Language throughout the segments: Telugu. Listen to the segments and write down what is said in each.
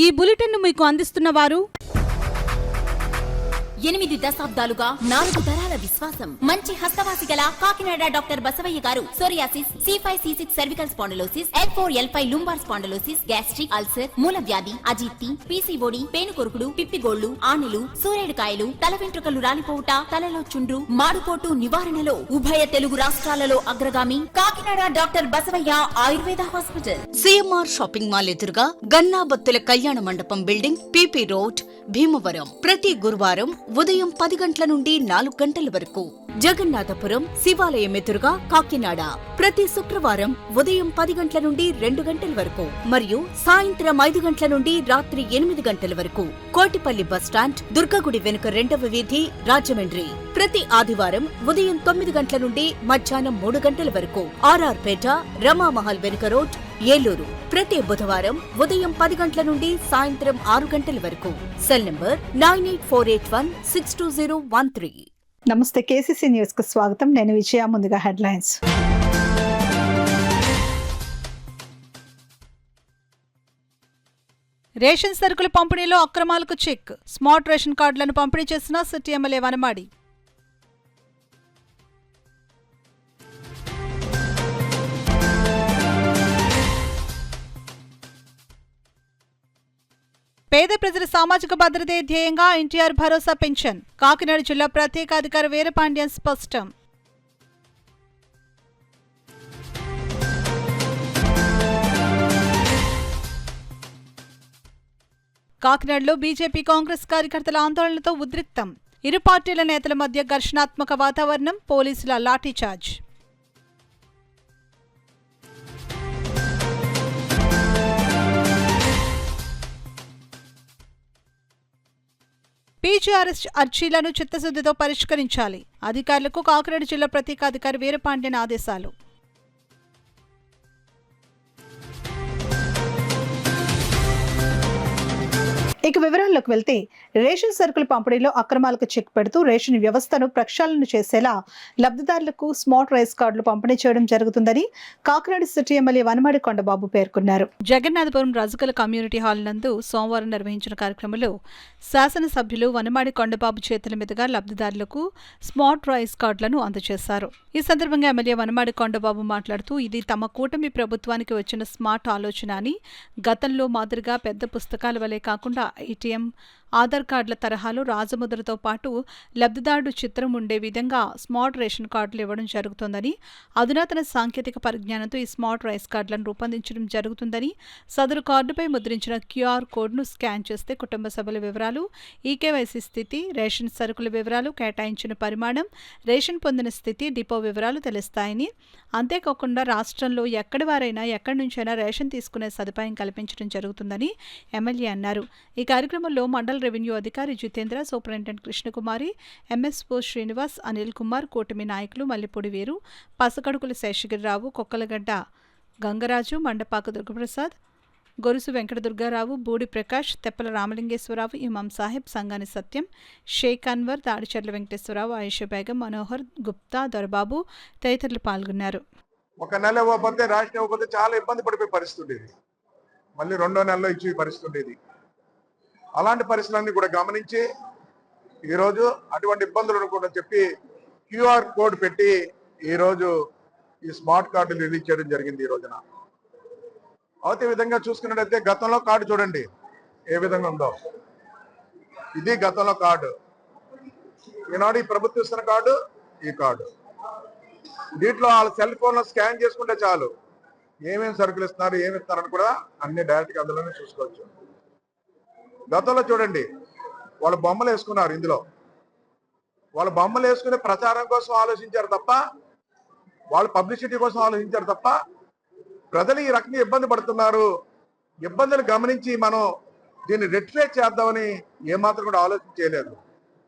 ఈ బులెటిన్ మీకు అందిస్తున్న వారు 8 దశాబ్దాలుగా 4 తరాల విశ్వాసం. మంచి హస్తవాసి గల కాకినాడ డాక్టర్ బసవయ్య గారు psoriasis, C5C6 cervical spondylosis, L4L5 lumbar spondylosis, gastric ulcer, మూల వ్యాధి, అజీర్తి, PCOD, పేనుకొరుకుడు, పిప్పిగోళ్లు, ఆనెలు, సూరేడుకాయలు, తల వెంట్రుకలు రాలిపోవుట, తలలో చుండ్రు, మాడుపోటు నివారణలో ఉభయ తెలుగు రాష్ట్రాలలో అగ్రగామి Kakinada doctor Basavaiah Ayurveda hospital. CMR shopping mall ఎదురుగా గన్నాబత్తుల కళ్యాణ మండపం బిల్డింగ్, PP రోడ్, భీమవరం. ప్రతి గురువారం ఉదయం 10 గంటల నుండి 4 గంటల వరకు. జగన్నాథపురం శివాలయం ఎదురుగా కాకినాడ ప్రతి శుక్రవారం ఉదయం 10 గంటల నుండి 2 గంటల వరకు మరియు సాయంత్రం 5 గంటల నుండి రాత్రి 8 గంటల వరకు. కోటిపల్లి బస్టాండ్, దుర్గగుడి వెనుక 2వ వీధి, రాజమండ్రి. ప్రతి ఆదివారం ఉదయం 9 గంటల నుండి మధ్యాహ్నం 3 గంటల వరకు. RR పేట, రమామహల్ వెనుక రోడ్, ఏలూరు. ప్రతి బుధవారం ఉదయం 10 గంటల నుండి సాయంత్రం 6 గంటల వరకు. Cell number 9848162013. నమస్తే, KCC న్యూస్ కు స్వాగతం. నేను విజయ. ముందుగా హెడ్లైన్స్. రేషన్ సరుకుల పంపిణీలో అక్రమాలకు చెక్. స్మార్ట్ రేషన్ కార్డులను పంపిణీ చేసిన సిటీ ఎమ్మెల్యే వనమాడి. పేద ప్రజల సామాజిక భద్రతే ధ్యేయంగా ఎన్టీఆర్ భరోసా పెన్షన్. కాకినాడ జిల్లా ప్రత్యేక అధికారి వీరపాండ్యన్ స్పష్టం. కాకినాడలో బీజేపీ కాంగ్రెస్ కార్యకర్తల ఆందోళనలతో ఉద్రిక్తం. ఇరు పార్టీల నేతల మధ్య ఘర్షణాత్మక వాతావరణం. పోలీసుల లాఠీచార్జ్. PGRS అర్జీలను చిత్తశుద్ధితో పరిష్కరించాలి. అధికారులకు కాకినాడ జిల్లా ప్రత్యేక అధికారి వీరపాండ్యన్ ఆదేశాలు. ఇక వివరాల్లోకి వెళ్తే, రేషన్ సరుకుల పంపిణీలో అక్రమాలకు చెక్ పెడుతూ రేషన్ వ్యవస్థను ప్రక్షాళన చేసేలా లబ్ధిదారులకు స్మార్ట్ రైస్ కార్డులు పంపిణీ చేయడం జరుగుతుందని కాకినాడ సిటీ ఎమ్మెల్యే వనమాడి కొండబాబు పేర్కొన్నారు. జగన్నాథపురం రజకల కమ్యూనిటీ హాల్ నందు సోమవారం నిర్వహించిన కార్యక్రమంలో శాసనసభ్యులు వనమాడి కొండబాబు చేతుల మీదుగా లబ్ధిదారులకు స్మార్ట్ రైస్ కార్డులను అందజేశారు. ఈ సందర్భంగా ఎమ్మెల్యే వనమాడి కొండబాబు మాట్లాడుతూ, ఇది తమ కూటమి ప్రభుత్వానికి వచ్చిన స్మార్ట్ ఆలోచన అని, గతంలో మాదిరిగా పెద్ద పుస్తకాల వలె కాకుండా ATM, ఆధార్ కార్డుల తరహాలో రాజముద్రతో పాటు లబ్ధిదారుడు చిత్రం ఉండే విధంగా స్మార్ట్ రేషన్ కార్డులు ఇవ్వడం జరుగుతోందని, అధునాతన సాంకేతిక పరిజ్ఞానంతో ఈ స్మార్ట్ రైస్ కార్డులను రూపొందించడం జరుగుతుందని, సదరు కార్డుపై ముద్రించిన QR కోడ్ను స్కాన్ చేస్తే కుటుంబ సభ్యుల వివరాలు, EKYC స్థితి, రేషన్ సరుకుల వివరాలు, కేటాయించిన పరిమాణం, రేషన్ పొందిన స్థితి, డిపో వివరాలు తెలుస్తాయని, అంతేకాకుండా రాష్ట్రంలో ఎక్కడి వారైనా ఎక్కడి నుంచైనా రేషన్ తీసుకునే సదుపాయం కల్పించడం జరుగుతుందని ఎమ్మెల్యే అన్నారు. ఈ కార్యక్రమంలో మండల రెవెన్యూ అధికారి జితేంద్ర, సూపరింటెండెంట్ కృష్ణకుమారి, MSO శ్రీనివాస్, అనిల్ కుమార్, కూటమి నాయకులు మల్లిపూడి వీరు, పసకడుకుల శేషగిరిరావు, కొక్కలగడ్డ గంగరాజు, మండపాక దుర్గప్రసాద్, గొరుసు వెంకటదుర్గారావు, బూడి ప్రకాష్, తెప్పల రామలింగేశ్వరరావు, ఇమాం సాహెబ్, సంగాని సత్యం, షేక్ అన్వర్, తాడిచెర్ల వెంకటేశ్వరరావు, ఆయిషా బేగం, మనోహర్ గుప్తా, దొరబాబు తదితరులు పాల్గొన్నారు. ఒక నెల ఇవ్వకపోతే రేషన్ ఇవ్వకపోతే చాలా ఇబ్బంది పడిపోయే పరిస్థితి ఉండేది. మళ్ళీ 2వ నెలలో ఇచ్చే పరిస్థితి ఉండేది. అలాంటి పరిస్థితులన్నీ కూడా గమనించి ఈరోజు అటువంటి ఇబ్బందులు కూడా చెప్పి QR కోడ్ పెట్టి ఈరోజు ఈ స్మార్ట్ కార్డులు రిలీజ్ చేయడం జరిగింది ఈ రోజున. అయితే ఈ విధంగా చూసుకున్నట్టయితే గతంలో కార్డు చూడండి ఏ విధంగా ఉందో. ఇది గతంలో కార్డు. ఈనాడు ఈ ప్రభుత్వం ఇస్తున్న కార్డు, ఈ కార్డు. దీంట్లో వాళ్ళ సెల్ ఫోన్లో స్కాన్ చేసుకుంటే చాలు ఏమేమి సరుకులు ఇస్తున్నారు, ఏమి ఇస్తున్నారని కూడా అన్ని డైరెక్ట్గా అందులోనే చూసుకోవచ్చు. గతంలో చూడండి వాళ్ళు బొమ్మలు వేసుకున్నారు. ఇందులో వాళ్ళు బొమ్మలు వేసుకునే ప్రచారం కోసం ఆలోచించారు తప్ప, వాళ్ళు పబ్లిసిటీ కోసం ఆలోచించారు తప్ప, ప్రజలు ఈ రకంగా ఇబ్బంది పడుతున్నారు, ఇబ్బందులు గమనించి మనం దీన్ని రెక్టిఫై చేద్దామని ఏమాత్రం కూడా ఆలోచన చేయలేదు.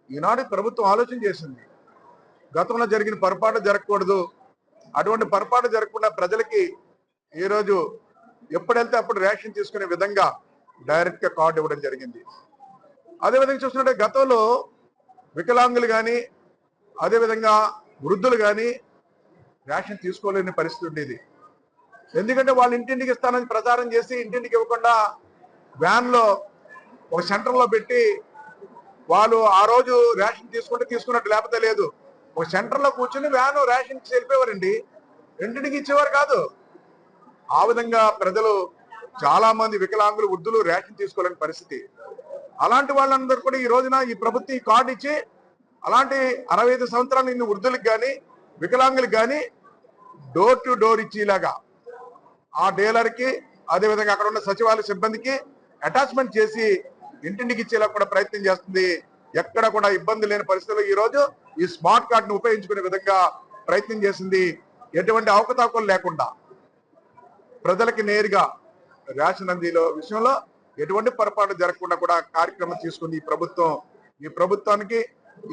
ఈనాడు ప్రభుత్వం ఆలోచన చేసింది. గతంలో జరిగిన పొరపాటు జరగకూడదు, అటువంటి పొరపాటు జరగకుండా ప్రజలకి ఈరోజు ఎప్పుడెళ్తే అప్పుడు రేషన్ తీసుకునే విధంగా డైరెక్ట్ గా కార్డు ఇవ్వడం జరిగింది. అదేవిధంగా చూసినట్టే గతంలో వికలాంగులు కానీ అదేవిధంగా వృద్ధులు కానీ రేషన్ తీసుకోలేని పరిస్థితి ఉండేది. ఎందుకంటే వాళ్ళు ఇంటింటికి ఇస్తానని ప్రచారం చేసి ఇంటింటికి ఇవ్వకుండా వ్యాన్లో ఒక సెంటర్లో పెట్టి వాళ్ళు ఆ రోజు రేషన్ తీసుకున్నట్టు లేకపోతే లేదు. ఒక సెంటర్లో కూర్చుని వ్యాను రేషన్ వెళ్ళిపోయేవారండి, ఇంటికి ఇచ్చేవారు కాదు. ఆ విధంగా ప్రజలు చాలా మంది వికలాంగులు, వృద్ధులు రేషన్ తీసుకోలేని పరిస్థితి. అలాంటి వాళ్ళందరూ కూడా ఈ రోజున ఈ ప్రభుత్వం ఈ కార్డు ఇచ్చి అలాంటి 65 సంవత్సరాలు నిన్ను వృద్ధులకు కానీ వికలాంగులకు కానీ డోర్ టు డోర్ ఇచ్చేలాగా ఆ డీలర్కి, అదేవిధంగా అక్కడ ఉన్న సచివాలయ సిబ్బందికి అటాచ్మెంట్ చేసి ఇంటింటికి ఇచ్చేలా కూడా ప్రయత్నం చేస్తుంది. ఎక్కడ కూడా ఇబ్బంది లేని పరిస్థితుల్లో ఈ రోజు ఈ స్మార్ట్ కార్డును ఉపయోగించుకునే విధంగా ప్రయత్నం చేసింది. ఎటువంటి అవకతవకలు లేకుండా ప్రజలకి నేరుగా రేషన్ అందిలో విషయంలో ఎటువంటి పొరపాటు జరగకుండా కూడా కార్యక్రమం తీసుకుంది ఈ ప్రభుత్వం. ఈ ప్రభుత్వానికి,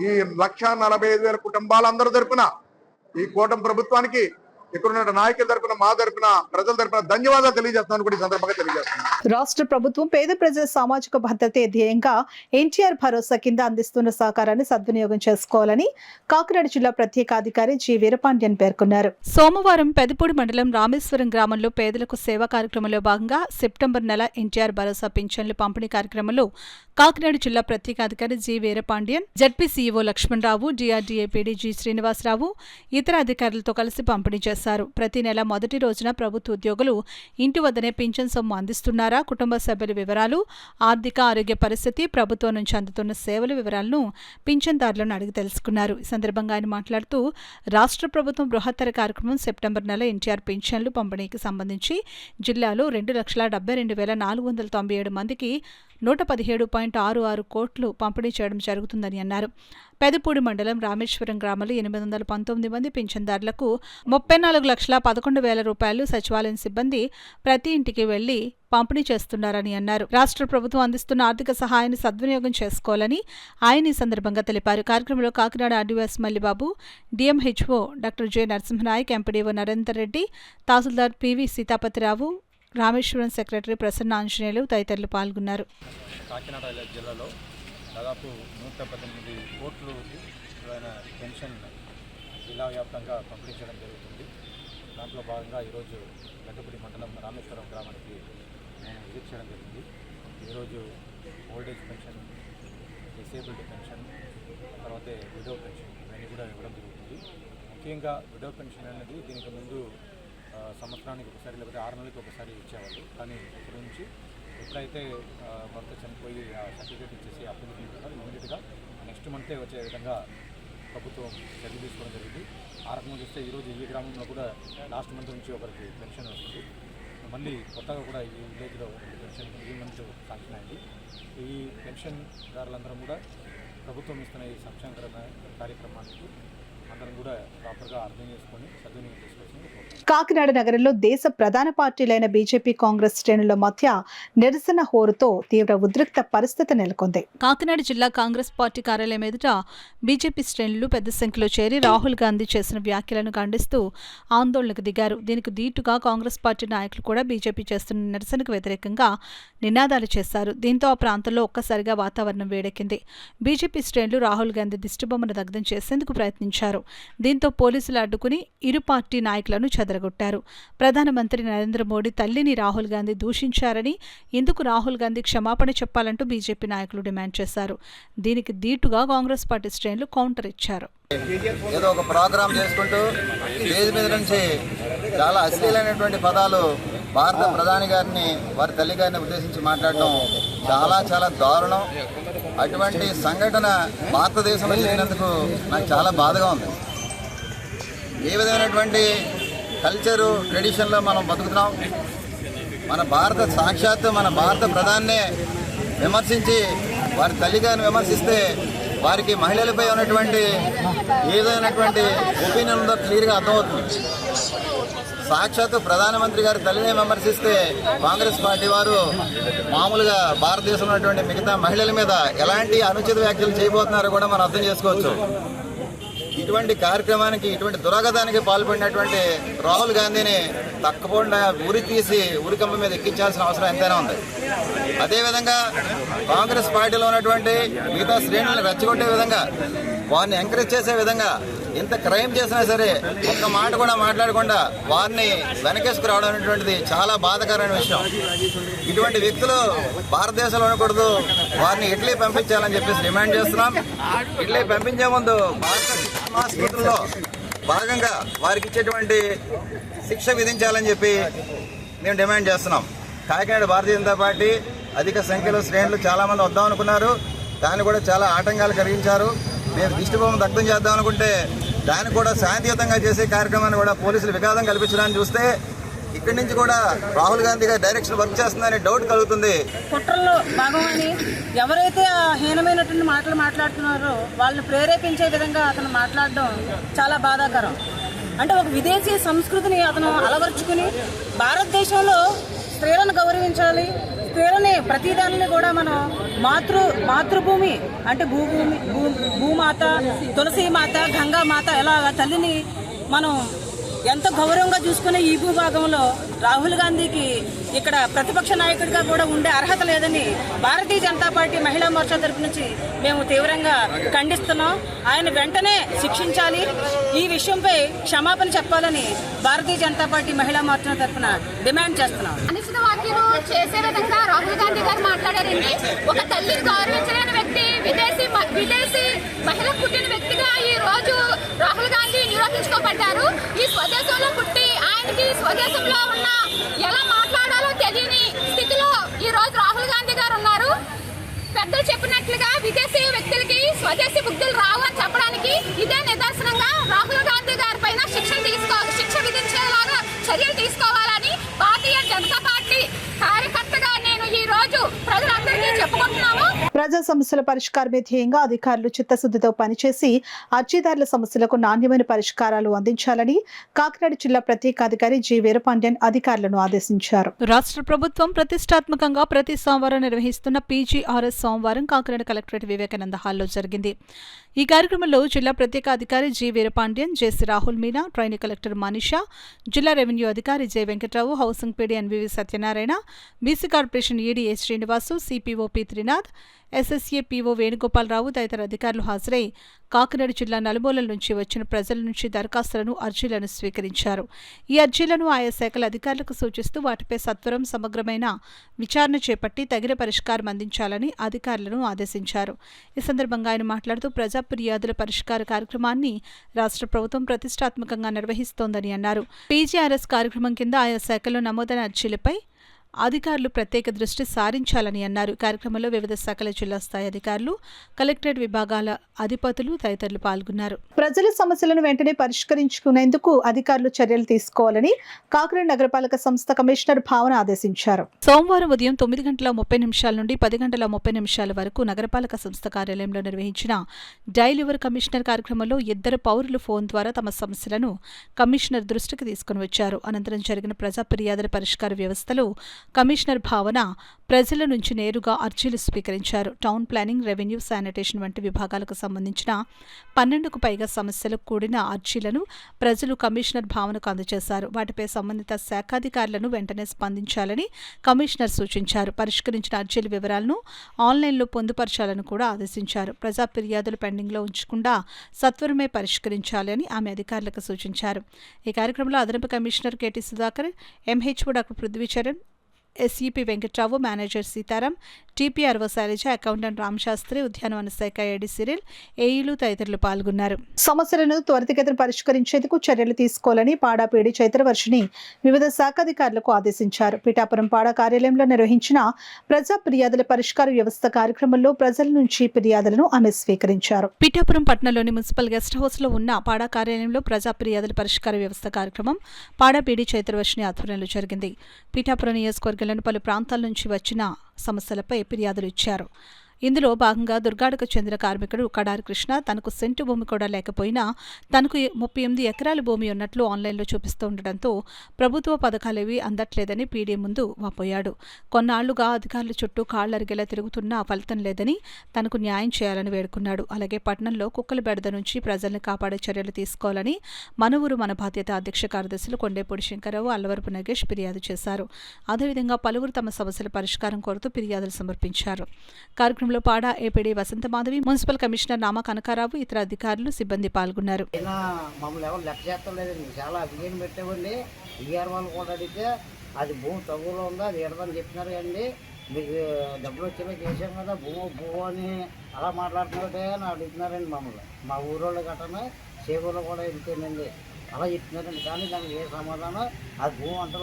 ఈ 1,45,000 కుటుంబాలందరూ తరపున, ఈ కూటమి ప్రభుత్వానికి, ఇక్కడ ఉన్న నాయకుల తరపున, మా తరపున, ప్రజల తరపున ధన్యవాదాలు తెలియజేస్తున్నాను కూడా ఈ సందర్భంగా తెలియజేస్తున్నాను. రాష్ట్ర ప్రభుత్వం పేద ప్రజల సామాజిక భద్రతే ధ్యేయంగా ఎన్టీఆర్ భరోసా కింద అందిస్తున్న సహకారాన్ని సద్వినియోగం చేసుకోవాలని కాకినాడ జిల్లా ప్రత్యేక అధికారి జి వీరపాండ్యన్ పేర్కొన్నారు. సోమవారం పెదపూడి మండలం రామేశ్వరం గ్రామంలో పేదలకు సేవా కార్యక్రమంలో భాగంగా సెప్టెంబర్ నెల ఎన్టీఆర్ భరోసా పింఛన్లు పంపిణీ కార్యక్రమంలో కాకినాడ జిల్లా ప్రత్యేక అధికారి G Veerapandian, ZP CEO Lakshmanarao, DRDA PD G Srinivasarao ఇతర అధికారులతో కలిసి పంపిణీ చేశారు. ప్రతి నెల మొదటి రోజున ప్రభుత్వ ఉద్యోగులు ఇంటి వద్దనే పింఛన్ సొమ్ము అందిస్తున్నారా, కుటుంబ సభ్యుల వివరాలు, ఆర్థిక ఆరోగ్య పరిస్థితి, ప్రభుత్వం నుంచి అందుతున్న సేవల వివరాలను పింఛన్దారులను అడిగి తెలుసుకున్నారు. ఈ సందర్భంగా ఆయన మాట్లాడుతూ రాష్ట్ర ప్రభుత్వం బృహత్తర కార్యక్రమం సెప్టెంబర్ నెల ఎన్టీఆర్ పింఛన్లు పంపిణీకి సంబంధించి జిల్లాలో 2,72,497 మందికి 117.66 కోట్లు పంపిణీ చేయడం జరుగుతుందని అన్నారు. పెదపూడి మండలం రామేశ్వరం గ్రామంలో 819 మంది పింఛన్దారులకు 34,11,000 రూపాయలు సచివాలయం సిబ్బంది ప్రతి ఇంటికి వెళ్లి పంపిణీ చేస్తున్నారని అన్నారు. రాష్ట్ర ప్రభుత్వం అందిస్తున్న ఆర్థిక సహాయాన్ని సద్వినియోగం చేసుకోవాలని ఆయన ఈ సందర్భంగా తెలిపారు. కార్యక్రమంలో Kakinada RDOs Mallibabu, DMHO doctor J Narasimhanayak, MPDO Narender Reddy, tahsildar P V Seethapathirao, Rameswaram secretary Prasanna Anjaneyulu తదితరులు పాల్గొన్నారు. కాకినాడ జిల్లాలో దాదాపు 118 కోట్లు పెన్షన్ జిల్లా వ్యాప్తంగా పంపిణీ చేయడం జరుగుతుంది. దాంట్లో భాగంగా ఈరోజు పెద్దపూడి మండలం రామేశ్వరం గ్రామానికి నేను విజిట్ చేయడం జరిగింది. ఈరోజు ఓల్డేజ్ పెన్షన్, డిసేబుల్డ్ పెన్షన్, తర్వాత విడో పెన్షన్ ఇవన్నీ కూడా ఇవ్వడం జరుగుతుంది. ముఖ్యంగా విడో పెన్షన్ అనేది దీనికి ముందు సంవత్సరానికి ఒకసారి లేకపోతే 6 నెలలకు ఒకసారి ఇచ్చేవాళ్ళు. కానీ ఇప్పటి నుంచి ఎప్పుడైతే భర్త చనిపోయి ఆ సర్టిఫికేట్ ఇచ్చేసి అప్పులు తీసుకుంటారో ఇమీడియట్గా నెక్స్ట్ మంతే వచ్చే విధంగా ప్రభుత్వం చర్య తీసుకోవడం జరిగింది. ఆ రకంగా చూస్తే ఈరోజు ఈ గ్రామంలో కూడా లాస్ట్ మంత్ నుంచి ఒకరికి పెన్షన్ వస్తుంది. మళ్ళీ కొత్తగా కూడా ఈ విలేజ్లో పెన్షన్ ఈ మంత్ శాంక్షన్ అయింది. ఈ పెన్షన్దారులందరం కూడా ప్రభుత్వం ఇస్తున్న ఈ సంక్షేమ కార్యక్రమానికి అందరం కూడా ప్రాపర్గా అర్థం చేసుకొని సద్వినియోగం చేసుకోవాల్సింది. కాకినాడ నగరంలో దేశ ప్రధాన పార్టీలైన బీజేపీ, కాంగ్రెస్ శ్రేణుల మధ్య నిరసన హోరుతో తీవ్ర ఉద్రిక్త పరిస్థితి నెలకొంది. కాకినాడ జిల్లా కాంగ్రెస్ పార్టీ కార్యాలయం ఎదుట బీజేపీ శ్రేణులు పెద్ద సంఖ్యలో చేరి రాహుల్ గాంధీ చేసిన వ్యాఖ్యలను ఖండిస్తూ ఆందోళనకు దిగారు. దీనికి దీటుగా కాంగ్రెస్ పార్టీ నాయకులు కూడా బీజేపీ చేస్తున్న నిరసనకు వ్యతిరేకంగా నినాదాలు చేశారు. దీంతో ఆ ప్రాంతంలో ఒక్కసారిగా వాతావరణం వేడెక్కింది. బీజేపీ శ్రేణులు రాహుల్ గాంధీ దిష్టిబొమ్మను దగ్ధం చేసేందుకు ప్రయత్నించారు. దీంతో పోలీసులు అడ్డుకుని ఇరు పార్టీ నాయకులను చెదరగొట్టారు. ప్రధానమంత్రి నరేంద్ర మోడీ తల్లిని రాహుల్ గాంధీ దూషించారని, ఇందుకు రాహుల్ గాంధీ క్షమాపణ చెప్పాలంటూ బీజేపీ నాయకులు డిమాండ్ చేశారు. దీనికి దీటుగా కాంగ్రెస్ పార్టీ శ్రేణులు కౌంటర్ ఇచ్చారు. ఏదో ఒక ప్రోగ్రాం చేసుకుంటూ స్టేజ్ మీద నుంచి చాలా అశ్లీలైనటువంటి పదాలు భారత ప్రధాని గారిని, వారి తల్లి గారిని ఉద్దేశించి మాట్లాడడం చాలా చాలా దారుణం. అటువంటి సంఘటన భారతదేశంలో జరిగినందుకు నాకు చాలా బాధగా ఉంది. ఏ విధమైనటువంటి కల్చరు, ట్రెడిషన్లో మనం బతుకుతున్నాం. సాక్షాత్తు మన భారత ప్రధానినే విమర్శించి వారి తల్లి గారిని విమర్శిస్తే వారికి మహిళలపై ఉన్నటువంటి ఏదైనటువంటి ఒపీనియన్ ఉందో క్లియర్గా అర్థమవుతుంది. సాక్షాత్తు ప్రధానమంత్రి గారి తల్లిని విమర్శిస్తే కాంగ్రెస్ పార్టీ వారు మామూలుగా భారతదేశంలో ఉన్నటువంటి మిగతా మహిళల మీద ఎలాంటి అనుచిత వ్యాఖ్యలు చేయబోతున్నారో కూడా మనం అర్థం చేసుకోవచ్చు. ఇటువంటి కార్యక్రమానికి, ఇటువంటి దురాగతానికి పాల్పడినటువంటి రాహుల్ గాంధీని తప్పకుండా ఉరి తీసి ఉరికంప మీద ఎక్కించాల్సిన అవసరం ఎంతైనా ఉంది. అదేవిధంగా కాంగ్రెస్ పార్టీలో ఉన్నటువంటి మిగతా శ్రేణులను రెచ్చగొట్టే విధంగా, వారిని ఎంకరేజ్ చేసే విధంగా ఎంత క్రైమ్ చేసినా సరే ఒక్క మాట కూడా మాట్లాడకుండా వారిని వెనకేసుకు రావడం అనేటువంటిది చాలా బాధాకరమైన విషయం. ఇటువంటి వ్యక్తులు భారతదేశంలో ఉండకూడదు, వారిని ఇటలీ పంపించాలని చెప్పేసి డిమాండ్ చేస్తున్నాం. ఇటలీ పంపించే ముందు భారత సంస్కృతుల్లో భాగంగా వారికి ఇచ్చేటువంటి శిక్ష విధించాలని చెప్పి మేము డిమాండ్ చేస్తున్నాం. కాకినాడ భారతీయ జనతా పార్టీ అధిక సంఖ్యలో శ్రేణులు చాలామంది వద్దాం అనుకున్నారు, దాన్ని కూడా చాలా ఆటంకాలు కలిగించారు. మేము దిష్టిబొమ్మ దగ్ధం చేద్దాం అనుకుంటే దాన్ని కూడా శాంతియుతంగా చేసే కార్యక్రమాన్ని కూడా పోలీసులు విఘాతం కల్పించడానికి చూస్తే ఇక్కడి నుంచి కూడా రాహుల్ గాంధీ గారి డైరెక్షన్ వర్క్ చేస్తుందని డౌట్ కలుగుతుంది. కుట్రల్లో భాగమని ఎవరైతే ఆ హీనమైనటువంటి మాటలు మాట్లాడుతున్నారో వాళ్ళని ప్రేరేపించే విధంగా అతను మాట్లాడడం చాలా బాధాకరం. అంటే ఒక విదేశీ సంస్కృతిని అతను అలవర్చుకుని భారతదేశంలో స్త్రీలను గౌరవించాలి, స్త్రీలని ప్రతిదానిని కూడా మనం మాతృభూమి అంటే భూమాత, తులసీమాత, గంగామాత ఇలా తల్లిని మనం ఎంతో గౌరవంగా చూసుకునే ఈ భూభాగంలో రాహుల్ గాంధీకి ఇక్కడ ప్రతిపక్ష నాయకుడిగా కూడా ఉండే అర్హత లేదని భారతీయ జనతా పార్టీ మహిళా మోర్చా తరపు నుంచి మేము తీవ్రంగా ఖండిస్తున్నాం. ఆయన వెంటనే శిక్షించాలి, ఈ విషయంపై క్షమాపణ చెప్పాలని భారతీయ జనతా పార్టీ మహిళా మోర్చా తరఫున డిమాండ్ చేస్తున్నాం. అనుచిత వ్యాఖ్యలు చేసే విధంగా రాహుల్ గాంధీ గారు మాట్లాడారండి. ఒక తల్లిని గౌరవించలేని వ్యక్తి, విదేశీ మహిళ పుట్టిన వ్యక్తిగా ఈ రోజు రాహుల్ గాంధీ నిరూపించుకోబడ్డారు. ఈ స్వదేశంలో పుట్టి ఆయనకి స్వదేశంలో ఉన్న ఎలా మాట్లాడాలో తెలియని స్థితిలో ఈ రోజు రాహుల్ గాంధీ గారు ఉన్నారు. పెద్దలు చెప్పినట్లుగా విదేశీ వ్యక్తులకి స్వదేశీ బుద్ధులు రావు అని చెప్పడానికి ఇదే నిదర్శనంగా రాహుల్ గాంధీ గారి పైన శిక్ష విధించేలాగా చర్యలు తీసుకోవాలని భారతీయ జనతా పార్టీ కార్యకర్తగా నేను ఈ రోజు ప్రజలందరికీ చెప్పుకుంటున్నాము. ప్రజా సమస్యల పరిష్కారమే ధ్యేయంగా అధికారులు చిత్తశుద్ధితో పనిచేసి అర్జీదారుల సమస్యలకు నాణ్యమైన పరిష్కారాలు అందించాలని కాకినాడ జిల్లా ప్రత్యేకాధికారి జి వీరపాండ్యన్ అధికారులను ఆదేశించారు. రాష్ట్ర ప్రభుత్వం ప్రతిష్టాత్మకంగా ప్రతి సోమవారం నిర్వహిస్తున్న పీజీఆర్ఎస్ సోమవారం కాకినాడ కలెక్టరేట్ వివేకానంద హాల్లో జరిగింది. ఈ కార్యక్రమంలో జిల్లా ప్రత్యేక అధికారి G Veerapandian, JC Rahul Meena, trainee collector Manisha, జిల్లా రెవెన్యూ అధికారి J Venkatrao, housing PD NVV Satyanarayana, BC corporation ED S Srinivasu, CPO P Trinath, SSA PO Venugopalarao తదితర అధికారులు హాజరై కాకినాడ జిల్లా నలుమూలల నుంచి వచ్చిన ప్రజల నుంచి దరఖాస్తులను, అర్జీలను స్వీకరించారు. ఈ అర్జీలను ఆయా శాఖల అధికారులకు సూచిస్తూ వాటిపై సత్వరం సమగ్రమైన విచారణ చేపట్టి తగిన పరిష్కారం అందించాలని అధికారులను ఆదేశించారు. ఈ సందర్భంగా ఆయన మాట్లాడుతూ ప్రజా ఫిర్యాదుల పరిష్కార కార్యక్రమాన్ని రాష్ట్ర ప్రభుత్వం ప్రతిష్టాత్మకంగా నిర్వహిస్తోందని అన్నారు. పీజీఆర్ఎస్ కార్యక్రమం కింద ఆయా శాఖల్లో నమోదైన అర్జీలపై అధికారులు ప్రత్యేక దృష్టి సారించాలని అన్నారు. కార్యక్రమంలో వివిధ శాఖల జిల్లా స్థాయి అధికారులు, కలెక్టరేట్ విభాగాల అధిపతులు తదితరులు పాల్గొన్నారు. ప్రజల సమస్యలను వెంటనే పరిష్కరించుకునేందుకు అధికారులు చర్యలు తీసుకోవాలని కాకినాడ నగరపాలక సంస్థ కమిషనర్ భావన ఆదేశించారు. సోమవారం ఉదయం 9:30 నుండి 10:30 వరకు నగరపాలక సంస్థ కార్యాలయంలో నిర్వహించిన డైల్ యువర్ కమిషనర్ కార్యక్రమంలో ఇద్దరు పౌరులు ఫోన్ ద్వారా తమ సమస్యలను కమిషనర్ దృష్టికి తీసుకుని వచ్చారు. అనంతరం జరిగిన ప్రజా ఫిర్యాదుల పరిష్కార వ్యవస్థలో కమిషనర్ భావన ప్రజల నుంచి నేరుగా అర్జీలు స్వీకరించారు. టౌన్ ప్లానింగ్, రెవెన్యూ, శానిటేషన్ వంటి విభాగాలకు సంబంధించిన 12కు పైగా సమస్యలకు కూడిన అర్జీలను ప్రజలు కమిషనర్ భావనకు అందజేశారు. వాటిపై సంబంధిత శాఖాధికారులను వెంటనే స్పందించాలని కమిషనర్ సూచించారు. పరిష్కరించిన అర్జీల వివరాలను ఆన్లైన్లో పొందుపరచాలని కూడా ఆదేశించారు. ప్రజా ఫిర్యాదులు పెండింగ్లో ఉంచకుండా సత్వరమే పరిష్కరించాలని ఆమె అధికారులకు సూచించారు. ఈ కార్యక్రమంలో అదనపు commissioner K T Sudhakar, MHO doctor Prudhvicharan, SEP Venkatrao, manager Seetharam, TPRO Sailaja, accountant Ramasastry, ఉద్యానవన శాఖ ఏడీ సిరిల్, ఏఈలు తదితరులు పాల్గొన్నారు. సమస్యలను త్వరితగతిన పరిష్కరించేందుకు చర్యలు తీసుకోవాలని పాడా పీడీ చైత్రవర్షిని వివిధ శాఖాధికారులకు ఆదేశించారు. పిఠాపురం పాడా కార్యాలయంలో నిర్వహించిన ప్రజా ఫిర్యాదుల పరిష్కార వ్యవస్థ కార్యక్రమంలో ప్రజల నుంచి ఫిర్యాదులను ఆమె స్వీకరించారు. పిఠాపురం పట్టణంలోని మున్సిపల్ గెస్ట్ హౌస్ లో ఉన్న పాడా కార్యాలయంలో ప్రజా ఫిర్యాదుల పరిష్కార వ్యవస్థ కార్యక్రమం పాడా పీడీ చైత్రవర్షిని ఆధ్వర్యంలో జరిగింది. పిఠాపురం నియోజకవర్గంలోని పలు ప్రాంతాల నుంచి వచ్చిన సమస్యలపై ఫిర్యాదులు ఇచ్చారు. ఇందులో భాగంగా దుర్గాడకు చెందిన కార్మికుడు కడారి కృష్ణ తనకు సెంటు భూమి కూడా లేకపోయినా తనకు 38 ఎకరాల భూమి ఉన్నట్లు ఆన్లైన్లో చూపిస్తూ ఉండటంతో ప్రభుత్వ పథకాలేవి అందట్లేదని పీడీ ముందు వాపోయాడు. కొన్నాళ్లుగా అధికారుల చుట్టూ కాళ్లరిగేలా తిరుగుతున్నా ఫలితం లేదని తనకు న్యాయం చేయాలని వేడుకున్నాడు. అలాగే పట్టణంలో కుక్కల బెడద నుంచి ప్రజల్ని కాపాడే చర్యలు తీసుకోవాలని మన ఊరు మన బాధ్యత అధ్యక్ష కార్యదర్శులు కొండేపూడి శంకరరావు, అల్లవరపు నగేష్ ఫిర్యాదు చేశారు. అదేవిధంగా పలువురు తమ సమస్యల పరిష్కారం కోరుతూ ఫిర్యాదులు సమర్పించారు. కార్యక్రమం కార్యక్రమంలో PADA APD Vasanthamadhavi, municipal commissioner Nama Kanakarao, ఇతర అధికారులు, సిబ్బంది పాల్గొన్నారు. మమ్మల్ని ఎవరు లెక్క చేస్తలేదండి. చాలా అభిజయం పెట్టామండి. ఈఆర్ వాళ్ళు కూడా అడిగితే అది భూమి తగులో ఉందా, అది ఎడదని చెప్పినారు కండి. మీకు డబ్బులు వచ్చేలా చేసాం కదా, భూ అని అలా మాట్లాడుతున్నారే అని అడుగుతున్నారండి మమ్మల్ని. మా ఊరోళ్ళు గట్టనే సేవలో కూడా వెళ్తేనండి అలా చెప్తున్నారండి. కానీ దానికి ఏ సమాధానం, అది భూమి అంటే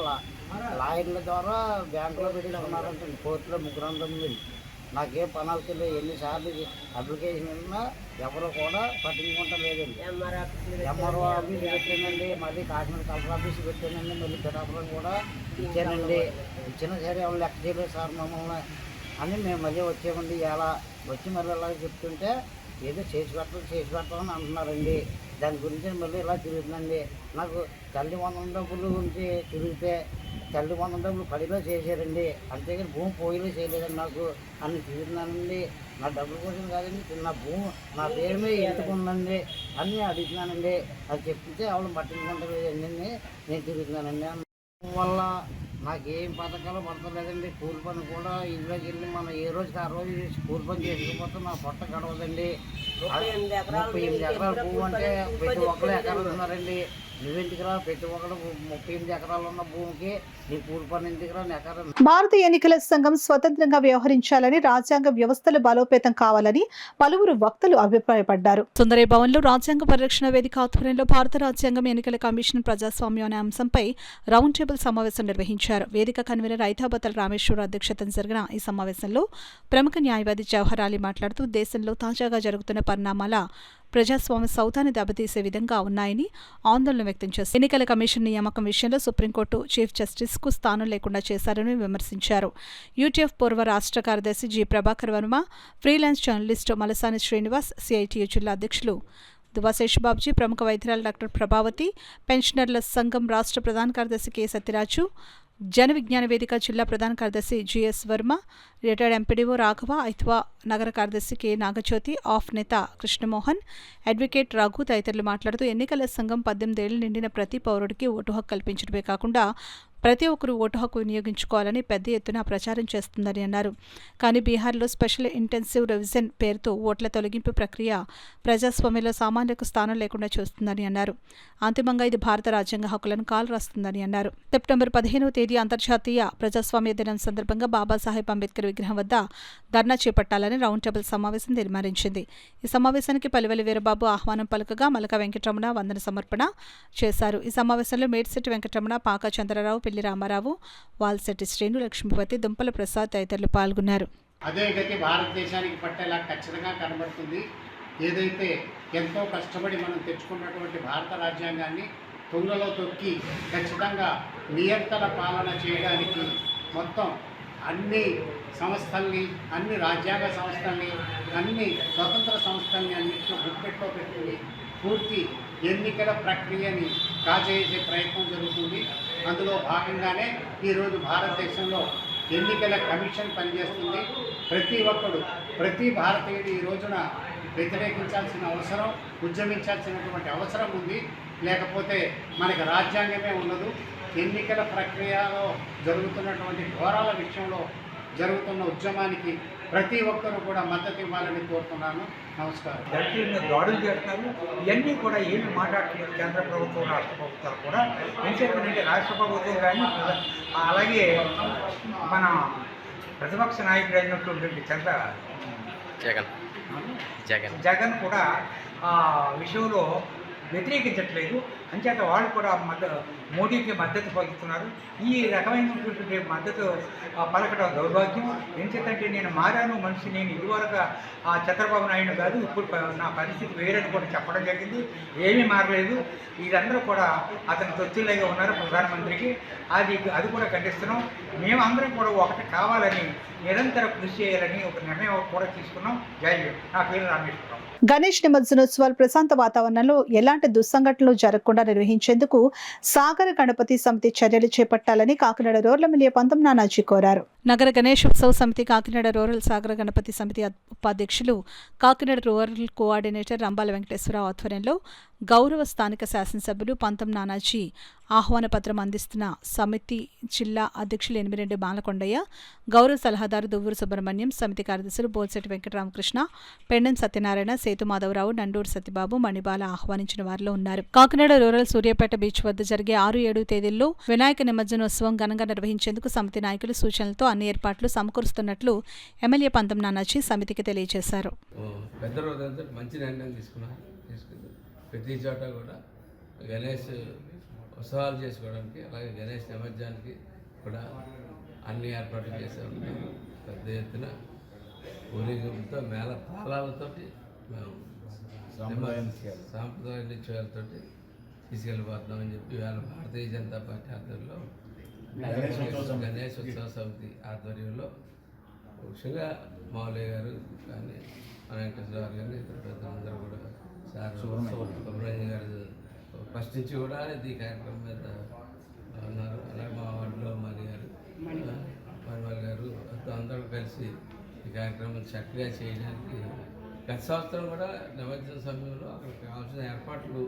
లాయర్ల ద్వారా బ్యాంకులో పెట్టిస్తున్నారంటే కోర్టులో 300 నాకేం పనాలు తెలియదు. ఎన్నిసార్లు అప్లికేషన్ ఉన్నా ఎవరు కూడా పట్టించుకుంటలేదండి. ఎంఆర్ఓ ఆఫీస్ పెట్టానండి, మళ్ళీ కాకినాడ కలెక్టర్ ఆఫీస్ పెట్టానండి, మళ్ళీ పిఠాపురం కూడా ఇచ్చానండి. ఇచ్చినా సరే ఎవరు లెక్క చేయలేదు సార్ మమ్మల్ని అని మేము మళ్ళీ వచ్చామండి. ఎలా వచ్చి మళ్ళీ ఇలా చెప్తుంటే ఏదో చేసి పెట్టాలని అంటున్నారండి. దాని గురించి మళ్ళీ ఇలా తిరుగుతుందండి. నాకు తల్లి 100 డబ్బులు గురించి తిరిగితే తల్లి 100 డబ్బులు పడిలో చేశారండి, అంతేగాని భూమి పోయిలో చేయలేదండి. నాకు అన్ని తిరుగుతున్నానండి. నా డబ్బుల కోసం కాదండి, నా భూమి నా పేరు మీద ఎందుకుందండి అన్నీ అడుగుతున్నానండి. అది చెప్తే ఎవరు పట్టించుకుంటలేదు అన్నీ నేను తిరుగుతున్నానండి. వల్ల నాకేం పథకాలు పడతలేదండి. కూలి పని కూడా ఇంట్లోకి వెళ్ళి మనం ఏ రోజుకి ఆ రోజు కూలి పని చేసుకోకపోతే నా పొట్ట గడవదండి. 38 ఎకరాల భూమి అంటే ప్రతి ఒక్కరు ఎకరాలు ఉన్నారండి. నువ్వెందుకురా ప్రతి ఒక్కరు 38 ఎకరాలు ఉన్న భూమికి నీ కూలి పని ఎందుకురా ఎకరం. భారత ఎన్నికల సంఘం స్వతంత్రంగా వ్యవహరించాలని, రాజ్యాంగ వ్యవస్థలు బలోపేతం కావాలని పలువురు వక్తలు అభిప్రాయపడ్డారు. సుందరయ్య భవన్లో రాజ్యాంగ పరిరక్షణ వేదిక ఆధ్వర్యంలో భారత రాజ్యాంగం, ఎన్నికల కమిషన్, ప్రజాస్వామ్యం అనే అంశంపై రౌండ్ టేబుల్ సమావేశం నిర్వహించారు. వేదిక కన్వీనర్ ఐతాబతల రామేశ్వర అధ్యక్షతన జరిగిన ఈ సమావేశంలో ప్రముఖ న్యాయవాది జవహర్ అలీ మాట్లాడుతూ దేశంలో తాజాగా జరుగుతున్న పరిణామాల ప్రజాస్వామ్య సౌధాన్ని దెబ్బతీసే విధంగా ఉన్నాయని ఆందోళన వ్యక్తం చేశారు. ఎన్నికల కమిషన్ నియామకం విషయంలో సుప్రీంకోర్టు చీఫ్ జస్టిస్కు స్థానం లేకుండా చేశారని విమర్శించారు. యూటీఎఫ్ పూర్వ రాష్ట్ర కార్యదర్శి G Prabhakar Varma, freelance journalist Malasani Srinivas, CITU జిల్లా అధ్యక్షులు దువా శేషబాబుజీ, ప్రముఖ వైద్యురాలు డాక్టర్ ప్రభావతి, పెన్షనర్ల సంఘం రాష్ట్ర ప్రధాన కార్యదర్శి కె సత్యరాజు, జన విజ్ఞాన వేదిక జిల్లా ప్రధాన కార్యదర్శి GS Varma, retired MPDO Raghava, ఐత్వా నగర కార్యదర్శి కె నాగజ్యోతి, ఆఫ్ నేత కృష్ణమోహన్, అడ్వకేట్ రఘు తదితరులు మాట్లాడుతూ ఎన్నికల సంఘం 18 ఏళ్లు నిండిన ప్రతి పౌరుడికి ఓటు హక్కు కల్పించడమే కాకుండా ప్రతి ఒక్కరూ ఓటు హక్కు వినియోగించుకోవాలని పెద్ద ఎత్తున ప్రచారం చేస్తుందని అన్నారు. కానీ బీహార్లో స్పెషల్ ఇంటెన్సివ్ రివిజన్ పేరుతో ఓట్ల తొలగింపు ప్రక్రియ ప్రజాస్వామ్యంలో సామాన్యులకు స్థానం లేకుండా చేస్తుందని అన్నారు. అంతిమంగా ఇది భారత రాజ్యాంగ హక్కులను కాలరాస్తుందని అన్నారు. సెప్టెంబర్ 15వ తేదీ అంతర్జాతీయ ప్రజాస్వామ్య దినం సందర్భంగా బాబాసాహెబ్ అంబేద్కర్ విగ్రహం వద్ద ధర్నా చేపట్టాలని రౌండ్ టేబుల్ సమావేశం తీర్మానించింది. ఈ సమావేశానికి పలివెలి వీరబాబు ఆహ్వానం పలుకగా మలక వెంకటరమణ వందన సమర్పణ చేశారు. ఈ సమావేశంలో మేడిశెట్టి వెంకటరమణ, పాక చంద్రరావు, పిల్లి రామారావు, వాల్శెట్టి శ్రీను, లక్ష్మీపతి, దుంపల ప్రసాద్ తదితరులు పాల్గొన్నారు. అదే గతి భారతదేశానికి పట్టేలా ఖచ్చితంగా కనబడుతుంది. ఏదైతే ఎంతో కష్టపడి మనం తెచ్చుకున్నటువంటి భారత రాజ్యాంగాన్ని తుంగలో తొక్కి ఖచ్చితంగా నియంత్రణ పాలన చేయడానికి మొత్తం అన్ని సంస్థల్ని, అన్ని రాజ్యాంగ సంస్థల్ని, అన్ని స్వతంత్ర సంస్థల్ని అన్నింటిలో గుప్పెట్లో పెట్టుకుని పూర్తి ఎన్నికల ప్రక్రియని కాజేసే ప్రయత్నం జరుగుతుంది. అందులో భాగంగానే ఈరోజు భారతదేశంలో ఎన్నికల కమిషన్ పనిచేస్తుంది. ప్రతి ఒక్కడు, ప్రతి భారతీయుడు ఈ రోజున వ్యతిరేకించాల్సిన అవసరం, ఉద్యమించాల్సినటువంటి అవసరం ఉంది. లేకపోతే మనకి రాజ్యాంగమే ఉండదు. ఎన్నికల ప్రక్రియలో జరుగుతున్నటువంటి ఘోరాల విషయంలో జరుగుతున్న ఉద్యమానికి ప్రతి ఒక్కరూ కూడా మద్దతు ఇవ్వాలని కోరుతున్నాను. నమస్కారం. దళితుల మీద దాడులు చేస్తున్నారు. ఇవన్నీ కూడా ఏమి మాట్లాడుతున్నారు కేంద్ర ప్రభుత్వం, రాష్ట్ర ప్రభుత్వాలు కూడా. ఏం చెప్పారంటే రాష్ట్ర ప్రభుత్వం కానీ అలాగే మన ప్రతిపక్ష నాయకుడు అయినటువంటి జగన్ కూడా ఆ విషయంలో వ్యతిరేకించట్లేదు. అంచేత వాళ్ళు కూడా మోడీకి మద్దతు పలుకుతున్నారు. ఈ రకమైనటువంటి మద్దతు పలకడం దౌర్భాగ్యం. ఎందుకంటే నేను మారాను మనిషి, నేను ఇదివరకు చంద్రబాబు నాయుడు కాదు, ఇప్పుడు నా పరిస్థితి వేరని కూడా చెప్పడం జరిగింది. ఏమీ మారలేదు. వీరందరూ కూడా అతను తొత్తులేగా ఉన్నారు ప్రధానమంత్రికి. అది కూడా ఖండిస్తున్నాం. మేమందరం కూడా ఒకటి కావాలని నిరంతర కృషి చేయాలని ఒక నిర్ణయం కూడా తీసుకున్నాం. జై హింద్. నా పేరు రామేశ్వరం. గణేష్ నిమజ్జనోత్సవాలు ప్రశాంత వాతావరణంలో ఎలాంటి దుస్సంఘటనలు జరగకుండా నిర్వహించేందుకు సాగర గణపతి సమితి చర్యలు చేపట్టాలని కాకినాడ రూరల్ ఎమ్మెల్యే పంతం నానాజీ కోరారు. నగర గణేష్ ఉత్సవ సమితి కాకినాడ రూరల్ సాగర గణపతి సమితి ఉపాధ్యక్షులు, కాకినాడ రూరల్ కోఆర్డినేటర్ రంబాల వెంకటేశ్వరరావు ఆధ్వర్యంలో గౌరవ స్థానిక శాసనసభ్యులు పంతం నానాజీ ఆహ్వాన పత్రం అందిస్తున్న సమితి జిల్లా అధ్యక్షులు ఎనిమిరెడ్డి బాలకొండయ్య, గౌరవ సలహాదారు దువ్వూరు సుబ్రహ్మణ్యం, సమితి కార్యదర్శులు బోల్శెట్టి వెంకటరామకృష్ణ, పెండెం సత్యనారాయణ, సేతు మాధవరావు, నండూరు సత్యబాబు, మణిబాల ఆహ్వానించిన వారిలో ఉన్నారు. కాకినాడ రూరల్ సూర్యాపేట బీచ్ వద్ద జరిగే 6-7 తేదీల్లో వినాయక నిమజ్జనోత్సవం ఘనంగా నిర్వహించేందుకు సమితి నాయకులు సూచనలతో అన్ని ఏర్పాట్లు సమకూరుస్తున్నట్లు ఎమ్మెల్యే పంతం నానాజీ సమితికి తెలియజేశారు. పెద్ద రోజంతా మంచి నిర్ణయం తీసుకుని ప్రతి చోట కూడా గణేష్ ఉత్సవాలు చేసుకోవడానికి, అలాగే గణేష్ నిమజ్జనానికి కూడా అన్ని ఏర్పాట్లు చేసే ఉంటాము. పెద్ద ఎత్తున ఊరేగింపుతో మేళ తాళాలతోటి మేము సాంప్రదాయ నిత్యాలతోటి తీసుకెళ్ళిపోతున్నామని చెప్పి ఇవాళ భారతీయ జనతా పార్టీ ఆధ్వర్యంలో గణేష్ ఉత్సవ సమితి ఆధ్వర్యంలో ముఖ్యంగా మావలయ్య గారు కానీ మన వెంకటేశ్వర గారు కానీ ఇతర పెద్దలందరూ కూడా సార్ సుబ్రహ్మణ్యం గారు ఫస్ట్ నుంచి కూడా ఇది కార్యక్రమం మీద ఉన్నారు. అలాగే మా వార్డులో మణివాల్ గారు అందరూ కలిసి ఈ కార్యక్రమం చక్కగా చేయడానికి గత సంవత్సరం కూడా నిమజ్జన సమయంలో అక్కడ కావాల్సిన ఏర్పాట్లు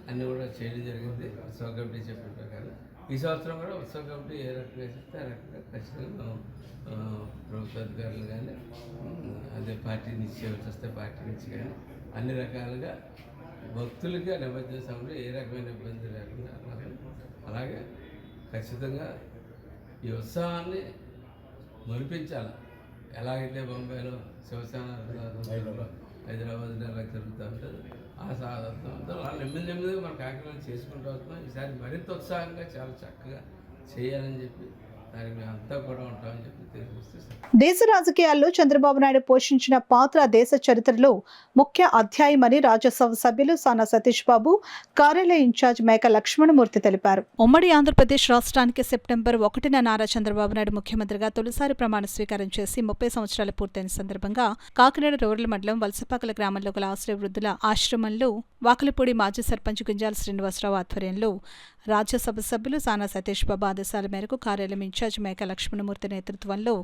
అన్నీ కూడా చేయడం జరిగింది ఉత్సవ కమిటీ చెప్పిన ప్రకారం. ఈ సంవత్సరం కూడా ఉత్సవ కమిటీ ఏ రకంగా చెప్తే ఆ రకంగా ఖచ్చితంగా ప్రభుత్వ అధికారులు కానీ అదే పార్టీ నుంచి వస్తే పార్టీ నుంచి కానీ అన్ని రకాలుగా భక్తులకి నిమజ్జన సమయంలో ఏ రకమైన ఇబ్బంది లేకుండా అలాగే ఖచ్చితంగా ఈ ఉత్సవాన్ని మరిపించాలి. ఎలాగైతే బొంబాయిలో శివసేన హైదరాబాద్లో ఎలా జరుగుతూ ఉంటుంది ఆ సాధనతో వాళ్ళు నెమ్మదిగా మన కార్యక్రమాలు చేసుకుంటూ వస్తున్నాం. ఈసారి మరింత ఉత్సాహంగా చాలా చక్కగా చేయాలని చెప్పి అంతా కూడా ఉంటామని చెప్పి తెలియజేస్తాం. దేశ రాజకీయాల్లో చంద్రబాబు నాయుడు పోషించిన పాత్ర దేశ చరిత్రలో ముఖ్య అధ్యాయమని రాజ్యసభ సభ్యులు సానా సతీష్ బాబు, కార్యాలయ ఇన్ఛార్జ్ మేక లక్ష్మణమూర్తి తెలిపారు. ఉమ్మడి ఆంధ్రప్రదేశ్ రాష్ట్రానికి సెప్టెంబర్ 1న నారా చంద్రబాబు నాయుడు ముఖ్యమంత్రిగా తొలిసారి ప్రమాణ స్వీకారం చేసి 30 సంవత్సరాలు పూర్తయిన సందర్భంగా కాకినాడ రూరల్ మండలం వలసపాకల గ్రామంలో గల ఆశ్రయ వృద్ధుల ఆశ్రమంలో వాకలపూడి మాజీ సర్పంచ్ గుంజాల శ్రీనివాసరావు ఆధ్వర్యంలో రాజ్యసభ సభ్యులు సానా సతీష్ బాబు ఆదేశాల మేరకు కార్యాలయం ఇన్ఛార్జ్ మేక లక్ష్మణమూర్తి నేతృత్వంలో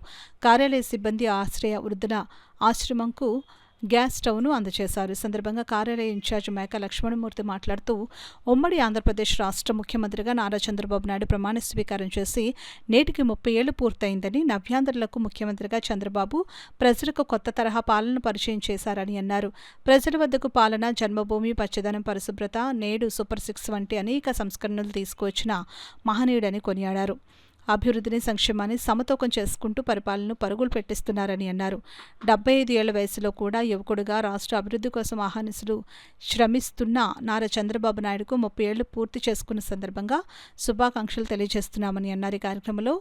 కార్యాలయ సిబ్బంది ఆశ్రయ వృద్ధుల ఆశ్రమంకు గ్యాస్ స్టవ్ను అందజేశారు. ఈ సందర్భంగా కార్యాలయ ఇన్ఛార్జ్ మేక లక్ష్మణమూర్తి మాట్లాడుతూ ఉమ్మడి ఆంధ్రప్రదేశ్ రాష్ట్ర ముఖ్యమంత్రిగా నారా చంద్రబాబు నాయుడు ప్రమాణ స్వీకారం చేసి నేటికి 30 ఏళ్లు పూర్తయిందని, నవ్యాంధ్రులకు ముఖ్యమంత్రిగా చంద్రబాబు ప్రజలకు కొత్త తరహా పాలన పరిచయం చేశారని అన్నారు. ప్రజల వద్దకు పాలన, జన్మభూమి, పచ్చదనం, పరిశుభ్రత, నేడు సూపర్ 6 వంటి అనేక సంస్కరణలు తీసుకువచ్చిన మహనీయుడని కొనియాడారు. అభివృద్ధిని, సంక్షేమాన్ని సమతూకం చేసుకుంటూ పరిపాలనను పరుగులు పెట్టిస్తున్నారని అన్నారు. 75 ఏళ్ల వయసులో కూడా యువకుడుగా రాష్ట్ర అభివృద్ధి కోసం ఆహ్వానిసులు శ్రమిస్తున్న నారా చంద్రబాబు నాయుడుకు 30 ఏళ్లు పూర్తి చేసుకున్న సందర్భంగా శుభాకాంక్షలు తెలియజేస్తున్నామని అన్నారు. ఈ కార్యక్రమంలో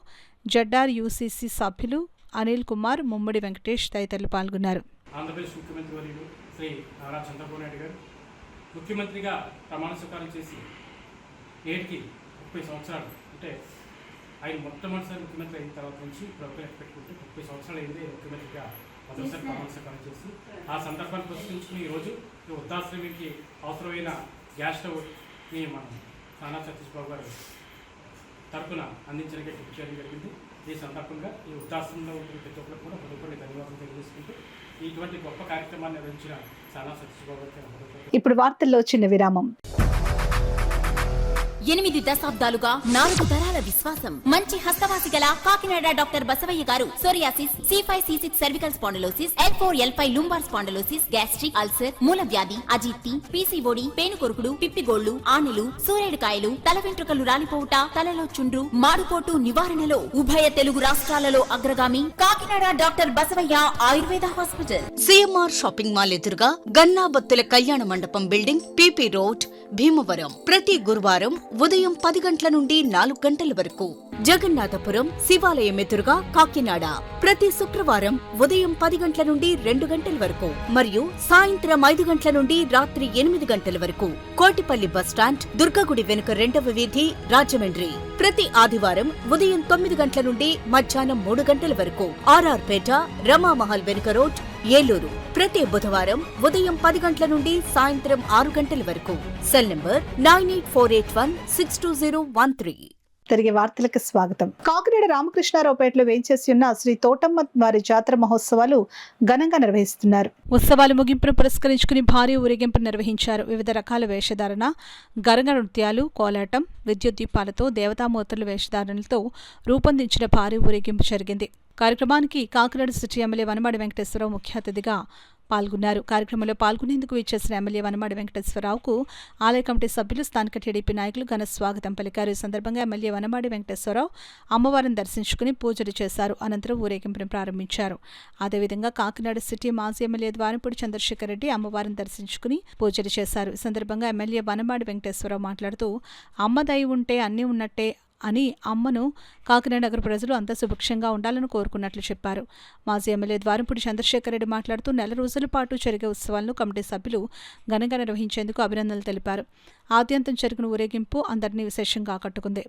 జడ్ఆర్ యూసీసీ సభ్యులు అనిల్ కుమార్, ముమ్మడి వెంకటేష్ తదితరులు పాల్గొన్నారు. ఆంధ్రప్రదేశ్ ముఖ్యమంత్రి వర్యులు శ్రీ నారా చంద్రబాబు నాయుడు గారు ముఖ్యమంత్రిగా ప్రమాణ స్వీకారం చేసి నేటికి 30 సంవత్సరాలు అంటే ఆయన మొట్టమొదటిసారి ముఖ్యమంత్రి అయిన తర్వాత నుంచి ప్రభుత్వం పెట్టుకుంటే 30 సంవత్సరాలు అయింది ముఖ్యమంత్రిగా మొదటిసారి ప్రమాణ స్వీకారం చేసి ఆ సందర్భాన్ని ప్రశ్నించుకుని ఈరోజు ఈ వృద్ధాశ్రమికి అవసరమైన గ్యాస్ స్టవ్ని మనం సానా సతీష్ బాబు గారు తరఫున అందించడానికి కృషి చేయడం జరిగింది. ఈ సందర్భంగా ఈ వృద్ధాశ్రమంలో ఉంటున్న ప్రతి ఒక్కరికి కూడా హృదయపూర్వక ధన్యవాదాలు తెలియజేసుకుంటూ ఇటువంటి గొప్ప కార్యక్రమాన్ని నిర్వహించిన సానా సతీష్ బాబు గారికి ఇప్పుడు వార్తల్లో చిన్న విరామం. 8 దశాబ్దాలుగా 4 తరాల విశ్వాసం. మంచి హస్తవాసి గల కాకినాడ డాక్టర్ బసవయ్య గారు psoriasis, C5, C6 cervical spondylosis, L4, L5 lumbar spondylosis, gastric ulcer, మూల వ్యాధి, అజీర్తి, పీసీఓడి, పేనుకొరుకుడు, పిప్పిగోళ్లు, ఆనెలు, సూరేడుకాయలు, తల వెంట్రుకలు రాలిపోవుట, తలలో చుండ్రు, మాడుపోటు నివారణలో ఉభయ తెలుగు రాష్ట్రాలలో అగ్రగామి Kakinada doctor Basavaiah Ayurveda hospital. CMR shopping mall ఎదురుగా గన్నాబత్తుల కళ్యాణ మండపం బిల్డింగ్, పీపీ రోడ్, భీమవరం. ప్రతి గురువారం ఉదయం 10 గంటల నుండి 4 గంటల వరకు. జగన్నాథపురం శివాలయం ఎదురుగా కాకినాడ ప్రతి శుక్రవారం ఉదయం 10 గంటల నుండి 2 గంటల వరకు మరియు సాయంత్రం 5 గంటల నుండి రాత్రి 8 గంటల వరకు. కోటిపల్లి బస్టాండ్, దుర్గగుడి వెనుక 2వ వీధి, రాజమండ్రి. ప్రతి ఆదివారం ఉదయం 9 గంటల నుండి మధ్యాహ్నం 3 గంటల వరకు. ఆర్ఆర్ పేట, రమామహల్ వెనుక రోడ్, ఏలూరు. ప్రతి బుధవారం ఉదయం 10 గంటల నుండి సాయంత్రం 6 గంటల వరకు. Cell number 9848162013. తిరిగి వార్తలకు స్వాగతం. కాకినాడ రామకృష్ణారావుపేటలో వేంచేసి ఉన్న శ్రీ తోటమ్మ వారి జాతర మహోత్సవాలు ఘనంగా నిర్వహిస్తున్నారు. ఉత్సవాలు ముగింపును పురస్కరించుకుని భారీ ఊరేగింపు నిర్వహించారు. వివిధ రకాల వేషధారణ, గరగ నృత్యాలు, కోలాటం, విద్యుత్ దీపాలతో, దేవతామూర్తుల వేషధారణలతో రూపొందించిన భారీ ఊరేగింపు జరిగింది. కార్యక్రమానికి కాకినాడ సిటీ ఎమ్మెల్యే వనమాడి వెంకటేశ్వరరావు ముఖ్య అతిథిగా పాల్గొన్నారు. కార్యక్రమంలో పాల్గొనేందుకు విచ్చేసిన ఎమ్మెల్యే వనమాడి వెంకటేశ్వరరావుకు ఆలయ కమిటీ సభ్యులు, స్థానిక టీడీపీ నాయకులు ఘన స్వాగతం పలికారు. ఈ సందర్భంగా ఎమ్మెల్యే వనమాడి వెంకటేశ్వరరావు అమ్మవారిని దర్శించుకుని పూజలు చేశారు. అనంతరం ఊరేగింపును ప్రారంభించారు. అదేవిధంగా కాకినాడ సిటీ మాజీ ఎమ్మెల్యే ద్వారంపూడి చంద్రశేఖర్ రెడ్డి అమ్మవారిని దర్శించుకుని పూజలు చేశారు. ఈ సందర్భంగా ఎమ్మెల్యే వనమాడి వెంకటేశ్వరరావు మాట్లాడుతూ అమ్మ దయ ఉంటే అన్నీ ఉన్నట్టే అని అమ్మను కాకినాడ నగర ప్రజలు అంతా సుభిక్షంగా ఉండాలని కోరుకున్నట్లు చెప్పారు. మాజీ ఎమ్మెల్యే ద్వారంపూడి చంద్రశేఖర్ రెడ్డి మాట్లాడుతూ నెల రోజుల పాటు జరిగే ఉత్సవాలను కమిటీ సభ్యులు ఘనంగా నిర్వహించేందుకు అభినందనలు తెలిపారు. ఆద్యంతం జరిగిన ఊరేగింపు అందరినీ విశేషంగా ఆకట్టుకుంది.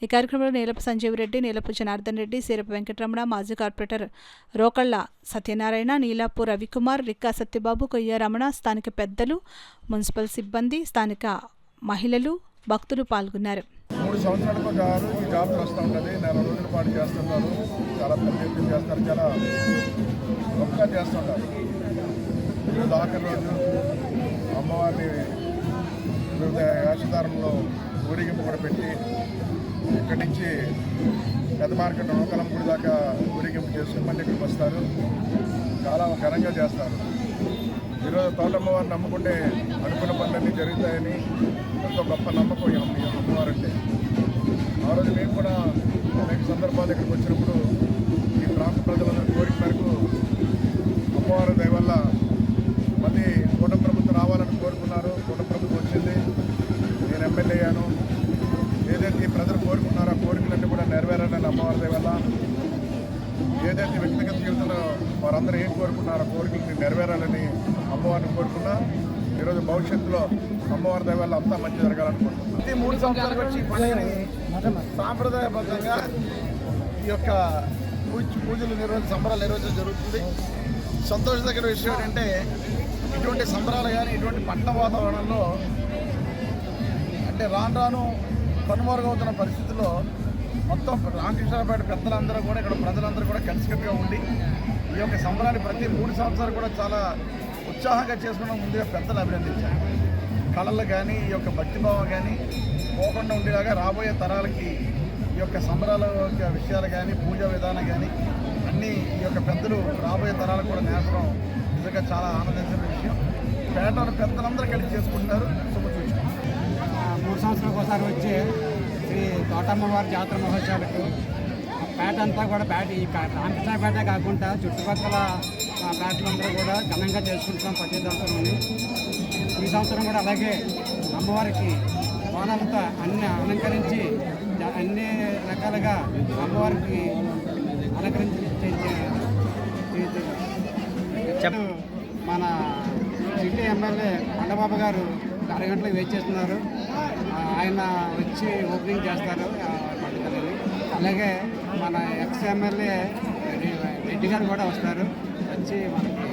ఈ కార్యక్రమంలో నీలపు సంజీవ్ రెడ్డి, నీలపు జనార్దన్ రెడ్డి, సీరపు వెంకటరమణ, మాజీ కార్పొరేటర్ రోకళ్ల సత్యనారాయణ, నీలాపు రవికుమార్, రిక్కా సత్యబాబు, కొయ్య రమణ, స్థానిక పెద్దలు, మున్సిపల్ సిబ్బంది, స్థానిక మహిళలు, భక్తులు పాల్గొన్నారు. 3 సంవత్సరాలకు ఒకసారి ఈ జాతర వస్తూ ఉంటుంది. నెల రోజుల పాటు చేస్తుంటారు. చాలా పెద్ద ఎత్తున చేస్తారు. చాలా గొప్పగా చేస్తుంటారు. ఈరోజు ఆఖరి రోజు అమ్మవారిని వివిధ వేషధారంలో ఊరేగింపు కూడా పెట్టి ఇక్కడి నుంచి పెద్ద మార్కెట్ నూకలం గుడి దాకా ఊరేగింపు చేసుకుని మళ్ళీ ఇక్కడికి వస్తారు. చాలా ఘనంగా చేస్తారు. ఈరోజు తోటమ్మవారిని నమ్ముకుంటే అనుకున్న పనులన్నీ జరుగుతాయని ఎంతో గొప్ప నమ్మకం ఈ అమ్మవారంటే. ఆ రోజు మేము కూడా అనేక సందర్భాలు ఇక్కడికి వచ్చినప్పుడు ఈ ప్రాంత ప్రజలందరూ కోరిక మేరకు అమ్మవారి దయ వల్ల మళ్ళీ కూటమి ప్రభుత్వం రావాలని కోరుకున్నారు. కూటమి ప్రభుత్వం వచ్చింది. నేను ఎమ్మెల్యే అయ్యాను. ఏదైతే ఈ ప్రజలు కోరుకున్నారో ఆ కోరికలన్నీ కూడా నెరవేరాలని అమ్మవారి దయ వల్ల, ఏదైతే వ్యక్తిగత జీవితంలో వారందరూ ఏం కోరుకున్నారో కోరికలు నెరవేరాలని అమ్మవారిని కోరుకున్నా. ఈరోజు భవిష్యత్తులో అమ్మవారి దయ వల్ల అంతా మంచి జరగాలనుకుంటున్నాం. ప్రతి 3 సంవత్సరాలకు వచ్చి ఈ పండుగని సాంప్రదాయబద్ధంగా ఈ యొక్క పూజలు సంబరాలు నిర్వహించడం జరుగుతుంది. సంతోషదగిన విషయం ఏంటంటే ఇటువంటి సంబరాలు కానీ ఇటువంటి పట్టణ వాతావరణంలో అంటే రాను కనుమరుగవుతున్న పరిస్థితుల్లో మొత్తం రామకృష్ణారావుపేట పెద్దలందరూ కూడా ఇక్కడ ప్రజలందరూ కూడా కలిసికట్టుగా ఉండి ఈ యొక్క సంబరాన్ని ప్రతి 3 సంవత్సరాలు కూడా చాలా ఉత్సాహంగా చేసుకున్న ముందుగా పెద్దలు అభినందించారు. కళలు కానీ ఈ యొక్క భక్తిభావం కానీ పోకుండా ఉండేలాగా రాబోయే తరాలకి ఈ యొక్క సంబరాల యొక్క విషయాలు కానీ పూజా విధానం కానీ అన్నీ ఈ యొక్క పెద్దలు రాబోయే తరాలకు కూడా నేర్పడం నిజంగా చాలా ఆనందించిన విషయం. పేటను పెద్దలందరూ కలిసి చేసుకుంటున్నారు. శుభసూచన. 3 సంవత్సరాలకు ఒకసారి వచ్చే శ్రీ తోటమ్మవారి జాతర మహోత్సవాలకు పేట అంతా కూడా ఈ రామకృష్ణాపేట కాకుండా చుట్టుపక్కల పేటలందరూ కూడా ఘనంగా చేసుకుంటున్నాం ప్రతి సంవత్సరం. ఈ సంవత్సరం కూడా అలాగే అమ్మవారికి కోణాలతో అన్ని అలంకరించి అన్ని రకాలుగా అమ్మవారికి అలంకరించి మన సిటీ ఎమ్మెల్యే కొండబాబు గారు అరగంటలకు వెయిట్ చేస్తున్నారు. ఆయన వచ్చి ఓపెనింగ్ చేస్తారు పట్టుదలని. అలాగే మన ఎక్స్ ఎమ్మెల్యే రెడ్డి గారు కూడా వస్తారు, వచ్చి మనకి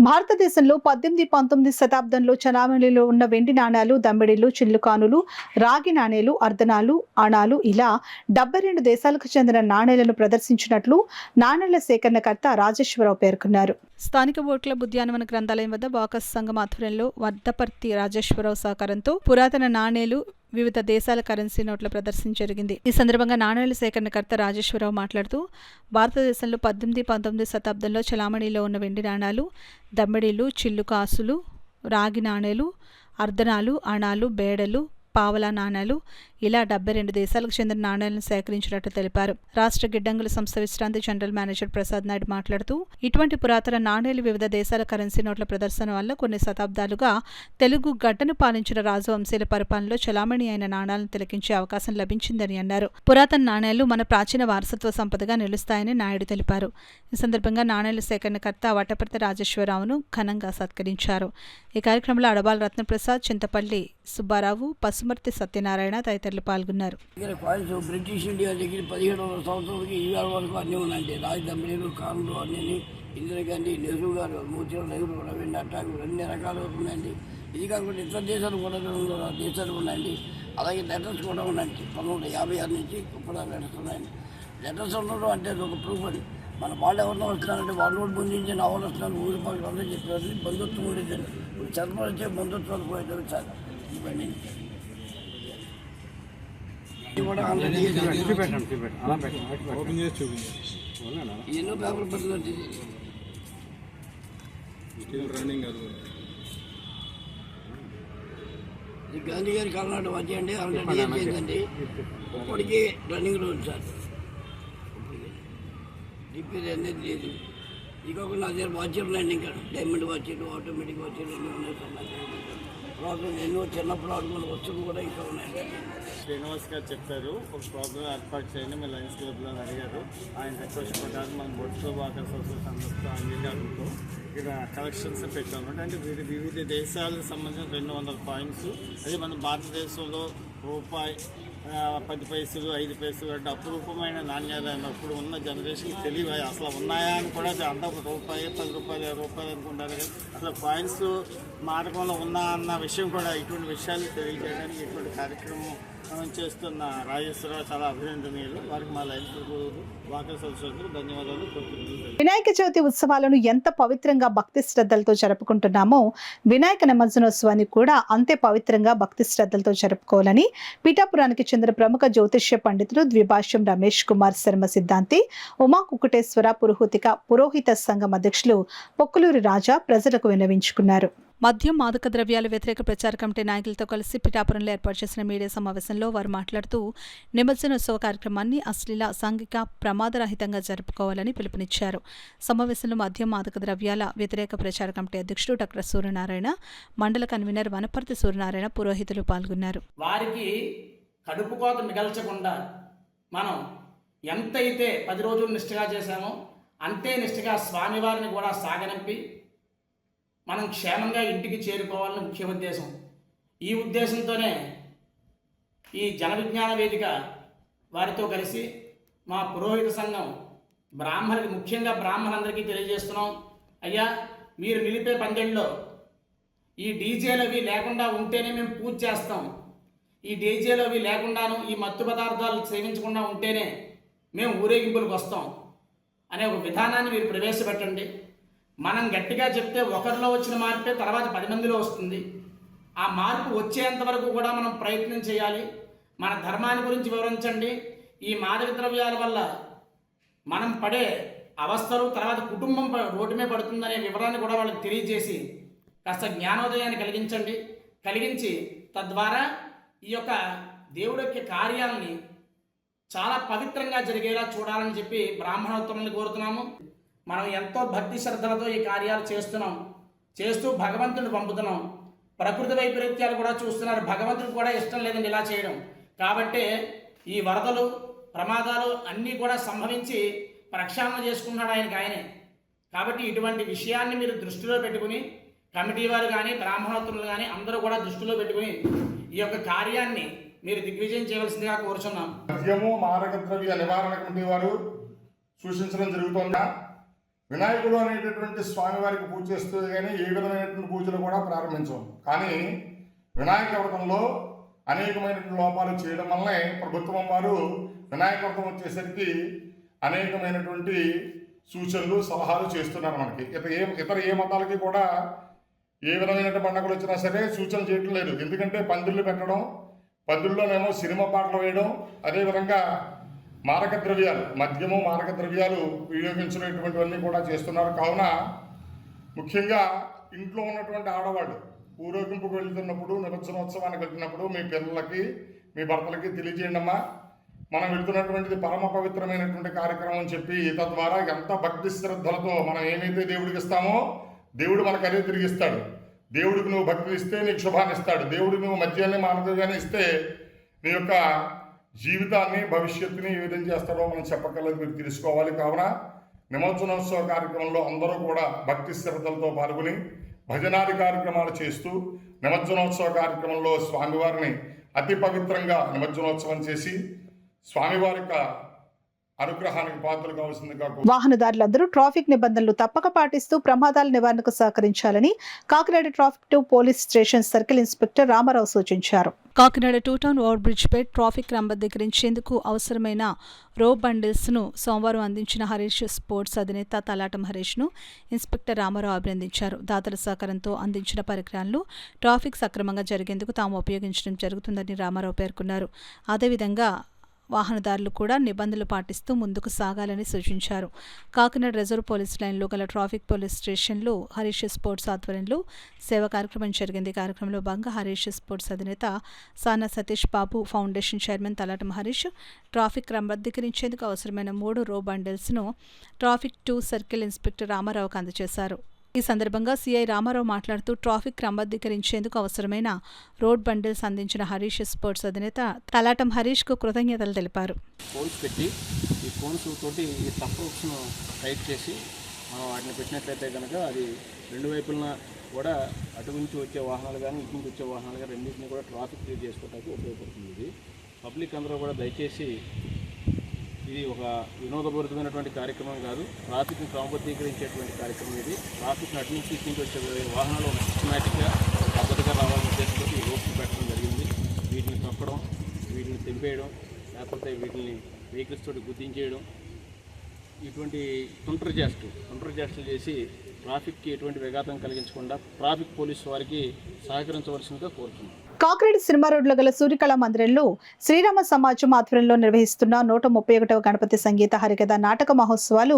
భారతదేశంలో 18-19 శతాబ్దంలో చలామణిలో ఉన్న వెండి నాణాలు, దమ్మిడీలు, చిల్లుకానులు, రాగి నాణేలు, అర్ధనాలు, అణాలు ఇలా 72 దేశాలకు చెందిన నాణేలను ప్రదర్శించినట్లు నాణేల సేకరణకర్త రాజేశ్వరరావు పేర్కొన్నారు. స్థానిక బోట్ క్లబ్ ఉద్యానవన గ్రంథాలయం వద్ద బాకస్ సంఘం ఆధ్వర్యంలో వద్దపర్తి రాజేశ్వరరావు సహకారంతో పురాతన నాణేలు, వివిధ దేశాల కరెన్సీ నోట్ల ప్రదర్శన జరిగింది. ఈ సందర్భంగా నాణేల సేకరణకర్త రాజేశ్వరరావు మాట్లాడుతూ భారతదేశంలో 18-19 శతాబ్దంలో చలామణిలో ఉన్న వెండి నాణాలు, దమ్మిడీలు, చిల్లు కాసులు, రాగి నాణేలు, అర్ధనాలు, అణాలు, బేడలు, పావలా నాణేలు ఇలా 72 దేశాలకు చెందిన నాణేలను సేకరించినట్టు తెలిపారు. రాష్ట్ర గిడ్డంగుల సంస్థ విశ్రాంతి జనరల్ మేనేజర్ ప్రసాద్ నాయుడు మాట్లాడుతూ ఇటువంటి పురాతన నాణేలు, వివిధ దేశాల కరెన్సీ నోట్ల ప్రదర్శన వల్ల కొన్ని శతాబ్దాలుగా తెలుగు గడ్డను పాలించిన రాజవంశీయుల పరిపాలనలో చలామణి అయిన నాణాలను తిలకించే అవకాశం లభించిందని అన్నారు. పురాతన నాణేలు మన ప్రాచీన వారసత్వ సంపదగా నిలుస్తాయని నాయుడు తెలిపారు. ఈ సందర్భంగా నాణేల సేకరణకర్త వట్టపర్తి రాజేశ్వరరావును ఘనంగా సత్కరించారు. ఈ కార్యక్రమంలో అడబాల రత్నప్రసాద్, చింతపల్లి సుబ్బారావు, పసుమర్తి సత్యనారాయణ తదితరులు పాల్గొన్నారు. బ్రిటిష్ ఇండియా దగ్గర 17వ సంవత్సరాలకి ఈవేళ వరకు అన్నీ ఉన్నాయండి. రాజదమ్మిడీలు, కానులు అన్నీ ఇందిరాగాంధీ, నెహ్రూ గారు, మోతీలాల్ నెహ్రూ, రవీంద్రనాథ్ ఠాగూర్ అన్ని రకాలు ఉన్నాయండి. ఇది కాకుండా ఇతర దేశాలు కూడా దేశాలు ఉన్నాయండి. అలాగే లెటర్స్ కూడా ఉన్నాయండి. 1956 నుంచి కూడా లెటర్స్ ఉన్నాయండి. లెటర్స్ ఉండడం అంటే ఒక ప్రూఫ్ అండి. మన వాళ్ళు ఎవరినో వస్తున్నారంటే వాళ్ళు కూడా ముందు నవ్వులు వస్తున్నారు, ఊరి పక్కన అందరూ చెప్పారు. బంధుత్వం ఉండేదండి. ఇప్పుడు చదువు వచ్చే బంధుత్వాలు పోయేది సార్. ఇవన్నీ కూడా ఎన్నో పేపర్లు పడుతుంది. ఇది గాంధీ గారి కర్ణాటక వచ్చి అండి 100 ఇయర్స్ అయిందండి. ఇప్పటికీ రన్నింగ్లో ఉంది సార్. చెప్పేది అనేది లేదు. ఇది కాకుండా నా దగ్గర వాచీలు ఉన్నాయండి. ఇంకా డైమండ్ వాచీలు, ఆటోమేటిక్ వాచీలు అన్నీ ఉన్నాయి సార్. ప్రోగ్రామ్ ఎన్నో చిన్నప్పుడు ఆడుకున్న వస్తువులు కూడా ఇంకా ఉన్నాయండి. శ్రీనివాస్ గారు చెప్పారు ఒక ప్రోగ్రామ్ ఏర్పాటు చేయండి మీ లయన్స్ క్లబ్లో అని అడిగారు. ఆయన రిక్వెస్ట్ ప్రకారం మన బొట్టు వాటర్ సోర్సెస్ అందరితో అంగీకారంతో ఇక్కడ కలెక్షన్స్ పెట్టాము. అంటే వివిధ దేశాలకు సంబంధించిన 200 కాయిన్స్. అదే మన భారతదేశంలో రూపాయి, 10 పైసలు, 5 పైసలు అంటే అపురూపమైన నాణ్యాలు అప్పుడు ఉన్న జనరేషన్కి తెలియదు అసలు ఉన్నాయా అని కూడా. అంతా రూపాయి, 10 రూపాయలు, 20 రూపాయలు అనుకుంటారు కానీ అసలు కాయిన్స్ మార్గంలో ఉన్నా అన్న విషయం కూడా ఇటువంటి విషయాలు తెలియజేయడానికి ఇటువంటి కార్యక్రమం చేస్తున్న రాజేశ్వరరావు చాలా అభినందనీయులు. వారికి మా లైన్స్ వాకర్ సోదరులకు ధన్యవాదాలు కోరుకుంటున్నాను. వినాయక చవితి ఉత్సవాలను ఎంత పవిత్రంగా భక్తి శ్రద్ధలతో జరుపుకుంటున్నామో వినాయక నిమజ్జనోత్సవాన్ని కూడా అంతే పవిత్రంగా భక్తి శ్రద్ధలతో జరుపుకోవాలని పిఠాపురానికి చెందిన ప్రముఖ జ్యోతిష్య పండితులు ద్విభాష్యం రమేష్ కుమార్ శర్మ సిద్ధాంతి, ఉమా కుకుటేశ్వర పురోహిత సంఘం అధ్యక్షులు పొక్కులూరి రాజా ప్రజలకు విన్నవించుకున్నారు. మద్యం మాదక ద్రవ్యాల వ్యతిరేక ప్రచార కమిటీ నాయకులతో కలిసి పిఠాపురంలో ఏర్పాటు చేసిన మీడియా సమావేశంలో వారు మాట్లాడుతూ నిమజ్జనోత్సవ కార్యక్రమాన్ని అశ్లీల, సాంఘిక, ప్రమాదరహితంగా జరుపుకోవాలని పిలుపునిచ్చారు. సమావేశంలో మద్యం మాదక ద్రవ్యాల వ్యతిరేక ప్రచార కమిటీ అధ్యక్షుడు డాక్టర్ సూర్యనారాయణ, మండల కన్వీనర్ వనపర్తి సూర్యనారాయణ, పురోహితులు పాల్గొన్నారు. వారికి కడుపు కోత మిగల్చకుండా మనం ఎంతైతే 10 రోజులు నిష్ఠగా చేశామో అంతే నిష్ఠగా స్వామివారిని కూడా సాగనంపి మనం క్షేమంగా ఇంటికి చేరుకోవాలని ముఖ్య ఉద్దేశం. ఈ ఉద్దేశంతోనే ఈ జన విజ్ఞాన వేదిక వారితో కలిసి మా పురోహిత సంఘం ముఖ్యంగా బ్రాహ్మణులందరికీ తెలియజేస్తున్నాం. అయ్యా, మీరు నిలిపే పందెంలో ఈ డీజేలు అవి లేకుండా ఉంటేనే మేము పూజ చేస్తాం. ఈ డీజేలు అవి లేకుండాను ఈ మత్తు పదార్థాలు సేవించకుండా ఉంటేనే మేము ఊరేగింపులకు వస్తాం అనే ఒక విధానాన్ని మీరు ప్రవేశపెట్టండి. మనం గట్టిగా చెప్తే ఒకరిలో వచ్చిన మార్పే తర్వాత 10 మందిలో వస్తుంది. ఆ మార్పు వచ్చేంత వరకు కూడా మనం ప్రయత్నం చేయాలి. మన ధర్మాన్ని గురించి వివరించండి. ఈ మాదక ద్రవ్యాల వల్ల మనం పడే అవస్థలు తర్వాత కుటుంబం రోడ్డుమే పడుతుందనే వివరాన్ని కూడా వాళ్ళకి తెలియజేసి కాస్త జ్ఞానోదయాన్ని కలిగించి తద్వారా ఈ యొక్క దేవుడి యొక్క కార్యాలని చాలా పవిత్రంగా జరిగేలా చూడాలని చెప్పి బ్రాహ్మణోత్తములను కోరుతున్నాము. మనం ఎంతో భక్తి శ్రద్ధలతో ఈ కార్యాలు చేస్తూ భగవంతుని పంపుతున్నాం. ప్రకృతి వైపరీత్యాలు కూడా చూస్తున్నారు. భగవంతుడికి కూడా ఇష్టం లేదండి ఇలా చేయడం. కాబట్టి ఈ వరదలు, ప్రమాదాలు అన్నీ కూడా సంభవించి ప్రక్షాళన చేసుకుంటున్నాడు ఆయనే. కాబట్టి ఇటువంటి విషయాన్ని మీరు దృష్టిలో పెట్టుకుని కమిటీ వారు కానీ బ్రాహ్మణోత్తములు కానీ అందరూ కూడా దృష్టిలో పెట్టుకుని ఈ యొక్క కార్యాన్ని మీరు దిగ్విజయం చేయవలసిందిగా కోరుచున్నాం. మద్యము మాదక ద్రవ్య నివారణ కమిటీ వారు సూచించడం జరుగుతుందా? వినాయకుడు అనేటటువంటి స్వామివారికి పూజ చేస్తూ కానీ ఏ విధమైనటువంటి పూజలు కూడా ప్రారంభించం. కానీ వినాయక వ్రతంలో అనేకమైనటువంటి లోపాలు చేయడం వల్లనే ప్రభుత్వం వారు వినాయక వ్రతం వచ్చేసరికి అనేకమైనటువంటి సూచనలు, సలహాలు చేస్తున్నారు. మనకి ఇతర ఏ మతాలకి కూడా ఏ విధమైనటువంటి పండుగలు వచ్చినా సరే సూచనలు చేయటం లేదు. ఎందుకంటే పందిళ్ళు పెట్టడం, పందిళ్ళలోనేమో సినిమా పాటలు వేయడం, అదేవిధంగా మారక ద్రవ్యాలు, మద్యము మారక ద్రవ్యాలు వినియోగించినటువంటివన్నీ కూడా చేస్తున్నారు. కావున ముఖ్యంగా ఇంట్లో ఉన్నటువంటి ఆడవాళ్ళు ఊరేగింపుకు వెళ్తున్నప్పుడు, నిమజ్జనోత్సవానికి వెళ్తున్నప్పుడు మీ పిల్లలకి, మీ భర్తలకి తెలియజేయండి అమ్మా, మనం వెళ్తున్నటువంటిది పరమ పవిత్రమైనటువంటి కార్యక్రమం అని చెప్పి తద్వారా ఎంత భక్తి శ్రద్ధలతో మనం ఏమైతే దేవుడికి ఇస్తామో దేవుడు మనకు అదే తిరిగిస్తాడు. దేవుడికి నువ్వు భక్తి ఇస్తే నీకు శుభాన్ని ఇస్తాడు. దేవుడికి నువ్వు మద్యాన్ని మానవుగానే ఇస్తే నీ యొక్క జీవితాన్ని, భవిష్యత్తుని ఏ విధంగా చేస్తారో మనం చెప్పగలదు, మీరు తెలుసుకోవాలి. కావున నిమజ్జనోత్సవ కార్యక్రమంలో అందరూ కూడా భక్తి శ్రద్ధలతో పాల్గొని భజనాది కార్యక్రమాలు చేస్తూ నిమజ్జనోత్సవ కార్యక్రమంలో స్వామివారిని అతి పవిత్రంగా నిమజ్జనోత్సవం చేసి స్వామివారి యొక్క అనుగ్రహానికి పాత్రలు కావాల్సిందిగా వాహనదారులందరూ ట్రాఫిక్ నిబంధనలు తప్పక పాటిస్తూ ప్రమాదాల నివారణకు సహకరించాలని Kakinada traffic 2 police station circle inspector Ramarao సూచించారు. కాకినాడ 2 టౌన్ ఓవర్ బ్రిడ్జ్ పై ట్రాఫిక్ క్రమబద్ధీకరించేందుకు అవసరమైన రో బండిల్స్ ను సోమవారం అందించిన హరీష్ స్పోర్ట్స్ అధినేత తలాటం హరీష్ ను ఇన్స్పెక్టర్ రామారావు అభినందించారు. దాతల సహకారంతో అందించిన పరికరాలను ట్రాఫిక్ సక్రమంగా జరిగేందుకు తాము ఉపయోగించడం జరుగుతుందని రామారావు పేర్కొన్నారు. అదేవిధంగా వాహనదారులు కూడా నిబంధనలు పాటిస్తూ ముందుకు సాగాలని సూచించారు. కాకినాడ రిజర్వ్ పోలీస్ లైన్లో గల ట్రాఫిక్ పోలీస్ స్టేషన్లో హరీష్ స్పోర్ట్స్ ఆధ్వర్యంలో సేవా కార్యక్రమం జరిగింది. కార్యక్రమంలో భాగంగా హరీష్ స్పోర్ట్స్ అధినేత Sana Satish Babu foundation chairman Talatam Harish traffic క్రమబద్ధీకరించేందుకు అవసరమైన 3 రో బండిల్స్ను ట్రాఫిక్ 2 సర్కిల్ ఇన్స్పెక్టర్ రామారావుకు అందజేశారు. ఈ సందర్భంగా సిఐ రామారావు మాట్లాడుతూ ట్రాఫిక్ క్రమబద్ధీకరించేందుకు అవసరమైన రోడ్ బండిల్స్ అందించిన హరీష్ స్పోర్ట్స్ అధినేత తలాటం హరీష్ కు కృతజ్ఞతలు తెలిపారు. కోన్స్ పెట్టి ఈ కోన్స్ తోటి ఈ టఫ్ రూట్స్ను టైట్ చేసి మనం వాటిని పెట్టినట్లయితే కనుక అది రెండు వైపులన కూడా అటు నుంచి వచ్చే వాహనాలు కానీ ఇటు నుంచి వచ్చే వాహనాలు కానీ రెండింటిని కూడా ట్రాఫిక్ క్లియర్ చేసుకోవడానికి ఉపయోగపడుతుంది. ఇది పబ్లిక్ అందరూ కూడా దయచేసి ఇది ఒక వినోదపూరితమైనటువంటి కార్యక్రమం కాదు, ట్రాఫిక్ని క్రమబద్ధీకరించేటువంటి కార్యక్రమం. ఇది ట్రాఫిక్ అటు నుంచి ఇటు నుంచి వచ్చే వాహనాలు సిస్టమేటిక్గా పద్ధతిగా రావాలని ఉద్దేశంతో ఈ రోడ్లు పెట్టడం జరిగింది. వీటిని తొక్కడం, వీటిని తెంపేయడం, లేకపోతే వీటిని వెహికల్స్ తోటి గుర్తించేయడం, ఇటువంటి తుంటరి చేష్టలు చేసి ట్రాఫిక్కి ఎటువంటి విఘాతం కలిగించకుండా ట్రాఫిక్ పోలీసు వారికి సహకరించవలసిందిగా కోరుతున్నాం. కాకినాడ సినిమా రోడ్లో గల సూర్యకళా మందిరంలో శ్రీరామ సమాజం ఆధ్వర్యంలో నిర్వహిస్తున్న 131వ గణపతి సంగీత హరికథ నాటక మహోత్సవాలు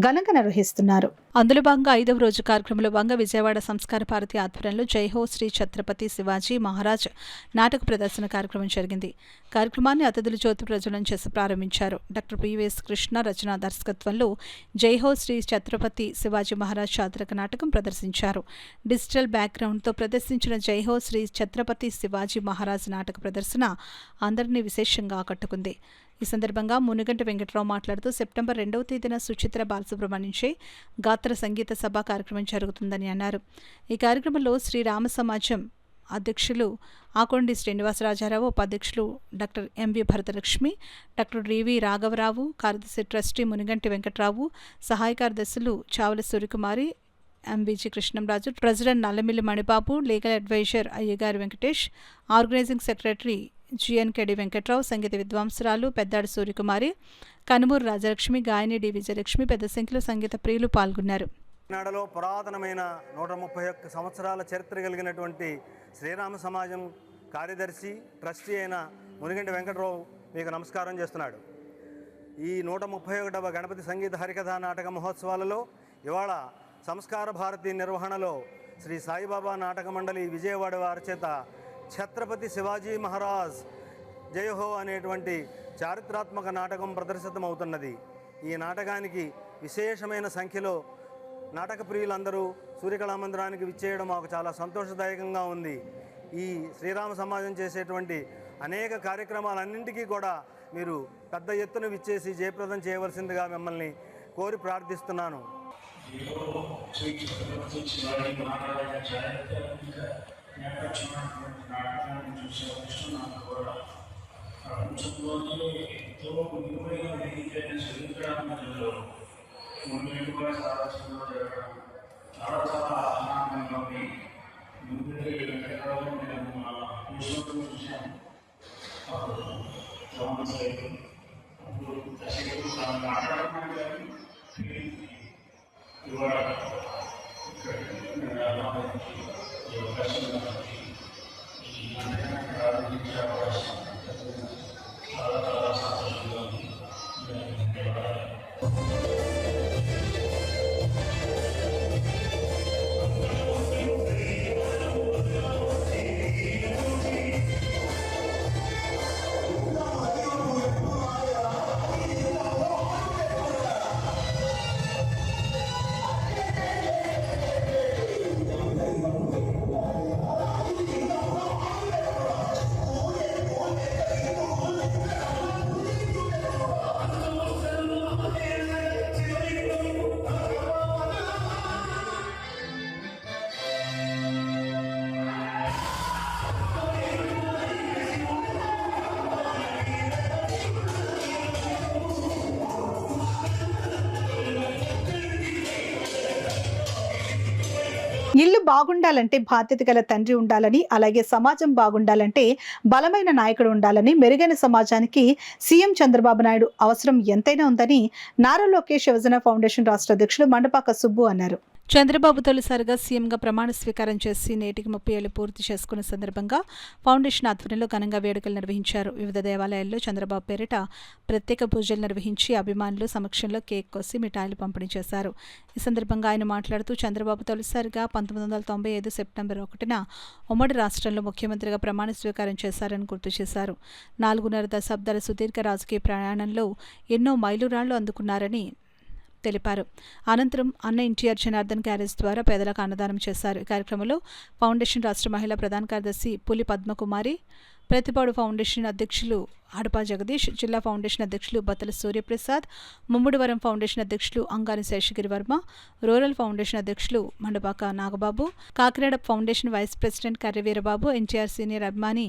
ఘనంగా నిర్వహిస్తున్నారు. అందులో భాగంగా 5వ రోజు కార్యక్రమంలో భాగంగా విజయవాడ సంస్కార భారతి ఆధ్వర్యంలో జైహో శ్రీ ఛత్రపతి శివాజీ మహారాజ్ నాటక ప్రదర్శన కార్యక్రమం జరిగింది. కార్యక్రమాన్ని అతిథులు జ్యోతి ప్రజ్వలనం చేసి ప్రారంభించారు. డాక్టర్ పివిఎస్ కృష్ణ రచన దర్శకత్వంలో జైహో శ్రీ ఛత్రపతి శివాజీ మహారాజ్ చారిత్రక నాటకం ప్రదర్శించారు. డిజిటల్ బ్యాక్గ్రౌండ్తో ప్రదర్శించిన జైహో శ్రీ ఛత్రపతి శివాజీ మహారాజ్ నాటక ప్రదర్శన అందరినీ విశేషంగా ఆకట్టుకుంది. ఈ సందర్భంగా మునిగంటి వెంకట్రావు మాట్లాడుతూ సెప్టెంబర్ 2వ తేదీన సుచిత్ర బాలసుబ్రహ్మణ్యంచే గాత్ర సంగీత సభ కార్యక్రమం జరుగుతుందని అన్నారు. ఈ కార్యక్రమంలో శ్రీరామ సమాజం అధ్యక్షులు ఆకొండి శ్రీనివాసరాజారావు, ఉపాధ్యక్షులు డాక్టర్ ఎంవి భరతలక్ష్మి, డాక్టర్ రివి రాఘవరావు, కార్యదర్శి ట్రస్టీ మునిగంటి వెంకట్రావు, సహాయ కార్యదర్శులు చావల Suryakumari, ఎంవిజి Krishnamraju, president Nallamilli Manibabu, legal advisor అయ్యగారి వెంకటేష్, ఆర్గనైజింగ్ సెక్రటరీ జిఎన్కెడి వెంకట్రావు, సంగీత విద్వాంసురాలు పెద్దాడి సూర్యకుమారి, కనుమూరు రాజలక్ష్మి, గాయని డి విజయలక్ష్మి పెద్ద సంఖ్యలో సంగీత ప్రియులు పాల్గొన్నారు. కాకినాడలో పురాతనమైన 131 సంవత్సరాల చరిత్ర కలిగినటువంటి శ్రీరామ సమాజం కార్యదర్శి ట్రస్టీ అయిన మునిగంటి వెంకట్రావు మీకు నమస్కారం చేస్తున్నాడు. ఈ 131వ గణపతి సంగీత హరికథ నాటక మహోత్సవాలలో ఇవాళ సంస్కార భారతి నిర్వహణలో శ్రీ సాయిబాబా నాటక మండలి విజయవాడ వారి చేత ఛత్రపతి శివాజీ మహారాజ్ జయహో అనేటువంటి చారిత్రాత్మక నాటకం ప్రదర్శితమవుతున్నది. ఈ నాటకానికి విశేషమైన సంఖ్యలో నాటక ప్రియులందరూ సూర్యకళా మందిరానికి విచ్చేయడం మాకు చాలా సంతోషదాయకంగా ఉంది. ఈ శ్రీరామ సమాజం చేసేటువంటి అనేక కార్యక్రమాలన్నింటికీ కూడా మీరు పెద్ద ఎత్తున విచ్చేసి జయప్రదం చేయవలసిందిగా మిమ్మల్ని కోరి ప్రార్థిస్తున్నాను. ఇల్లు బాగుండాలంటే బాధ్యత గల తండ్రి ఉండాలని, అలాగే సమాజం బాగుండాలంటే బలమైన నాయకుడు ఉండాలని, మెరుగైన సమాజానికి సీఎం చంద్రబాబు నాయుడు అవసరం ఎంతైనా ఉందని నారా లోకేష్ యువజన ఫౌండేషన్ రాష్ట్ర అధ్యక్షులు మండపాక సుబ్బు అన్నారు. చంద్రబాబు తొలిసారిగా సీఎంగా ప్రమాణ స్వీకారం చేసి నేటికి 30 ఏళ్లు పూర్తి చేసుకున్న సందర్భంగా ఫౌండేషన్ ఆధ్వర్యంలో ఘనంగా వేడుకలు నిర్వహించారు. వివిధ దేవాలయాల్లో చంద్రబాబు పేరిట ప్రత్యేక పూజలు నిర్వహించి అభిమానులు సమక్షంలో కేక్ కోసి మిఠాయిలు పంపిణీ చేశారు. ఈ సందర్భంగా ఆయన మాట్లాడుతూ చంద్రబాబు తొలిసారిగా 1995 సెప్టెంబర్ 1న ఉమ్మడి రాష్ట్రంలో ముఖ్యమంత్రిగా ప్రమాణ స్వీకారం చేశారని గుర్తు చేశారు. 4.5 దశాబ్దాల సుదీర్ఘ రాజకీయ ప్రయాణంలో ఎన్నో మైలురాళ్లు అందుకున్నారని తెలిపారు. అనంతరం అన్న ఎన్టీఆర్ జనార్దన్ గ్యారేజ్ ద్వారా పేదలకు అన్నదానం చేశారు. ఈ కార్యక్రమంలో ఫౌండేషన్ రాష్ట్ర మహిళా ప్రధాన కార్యదర్శి పులి పద్మకుమారి, ప్రతిపాడు ఫౌండేషన్ అధ్యక్షులు అడపా జగదీష్, జిల్లా ఫౌండేషన్ అధ్యక్షులు బత్తల సూర్యప్రసాద్, ముమ్మిడివరం ఫౌండేషన్ అధ్యక్షులు అంగారి శేషగిరి వర్మ, రూరల్ ఫౌండేషన్ అధ్యక్షులు Mandapaka Nagababu, Kakinada foundation vice president Karri Veerababu, NTR senior అభిమాని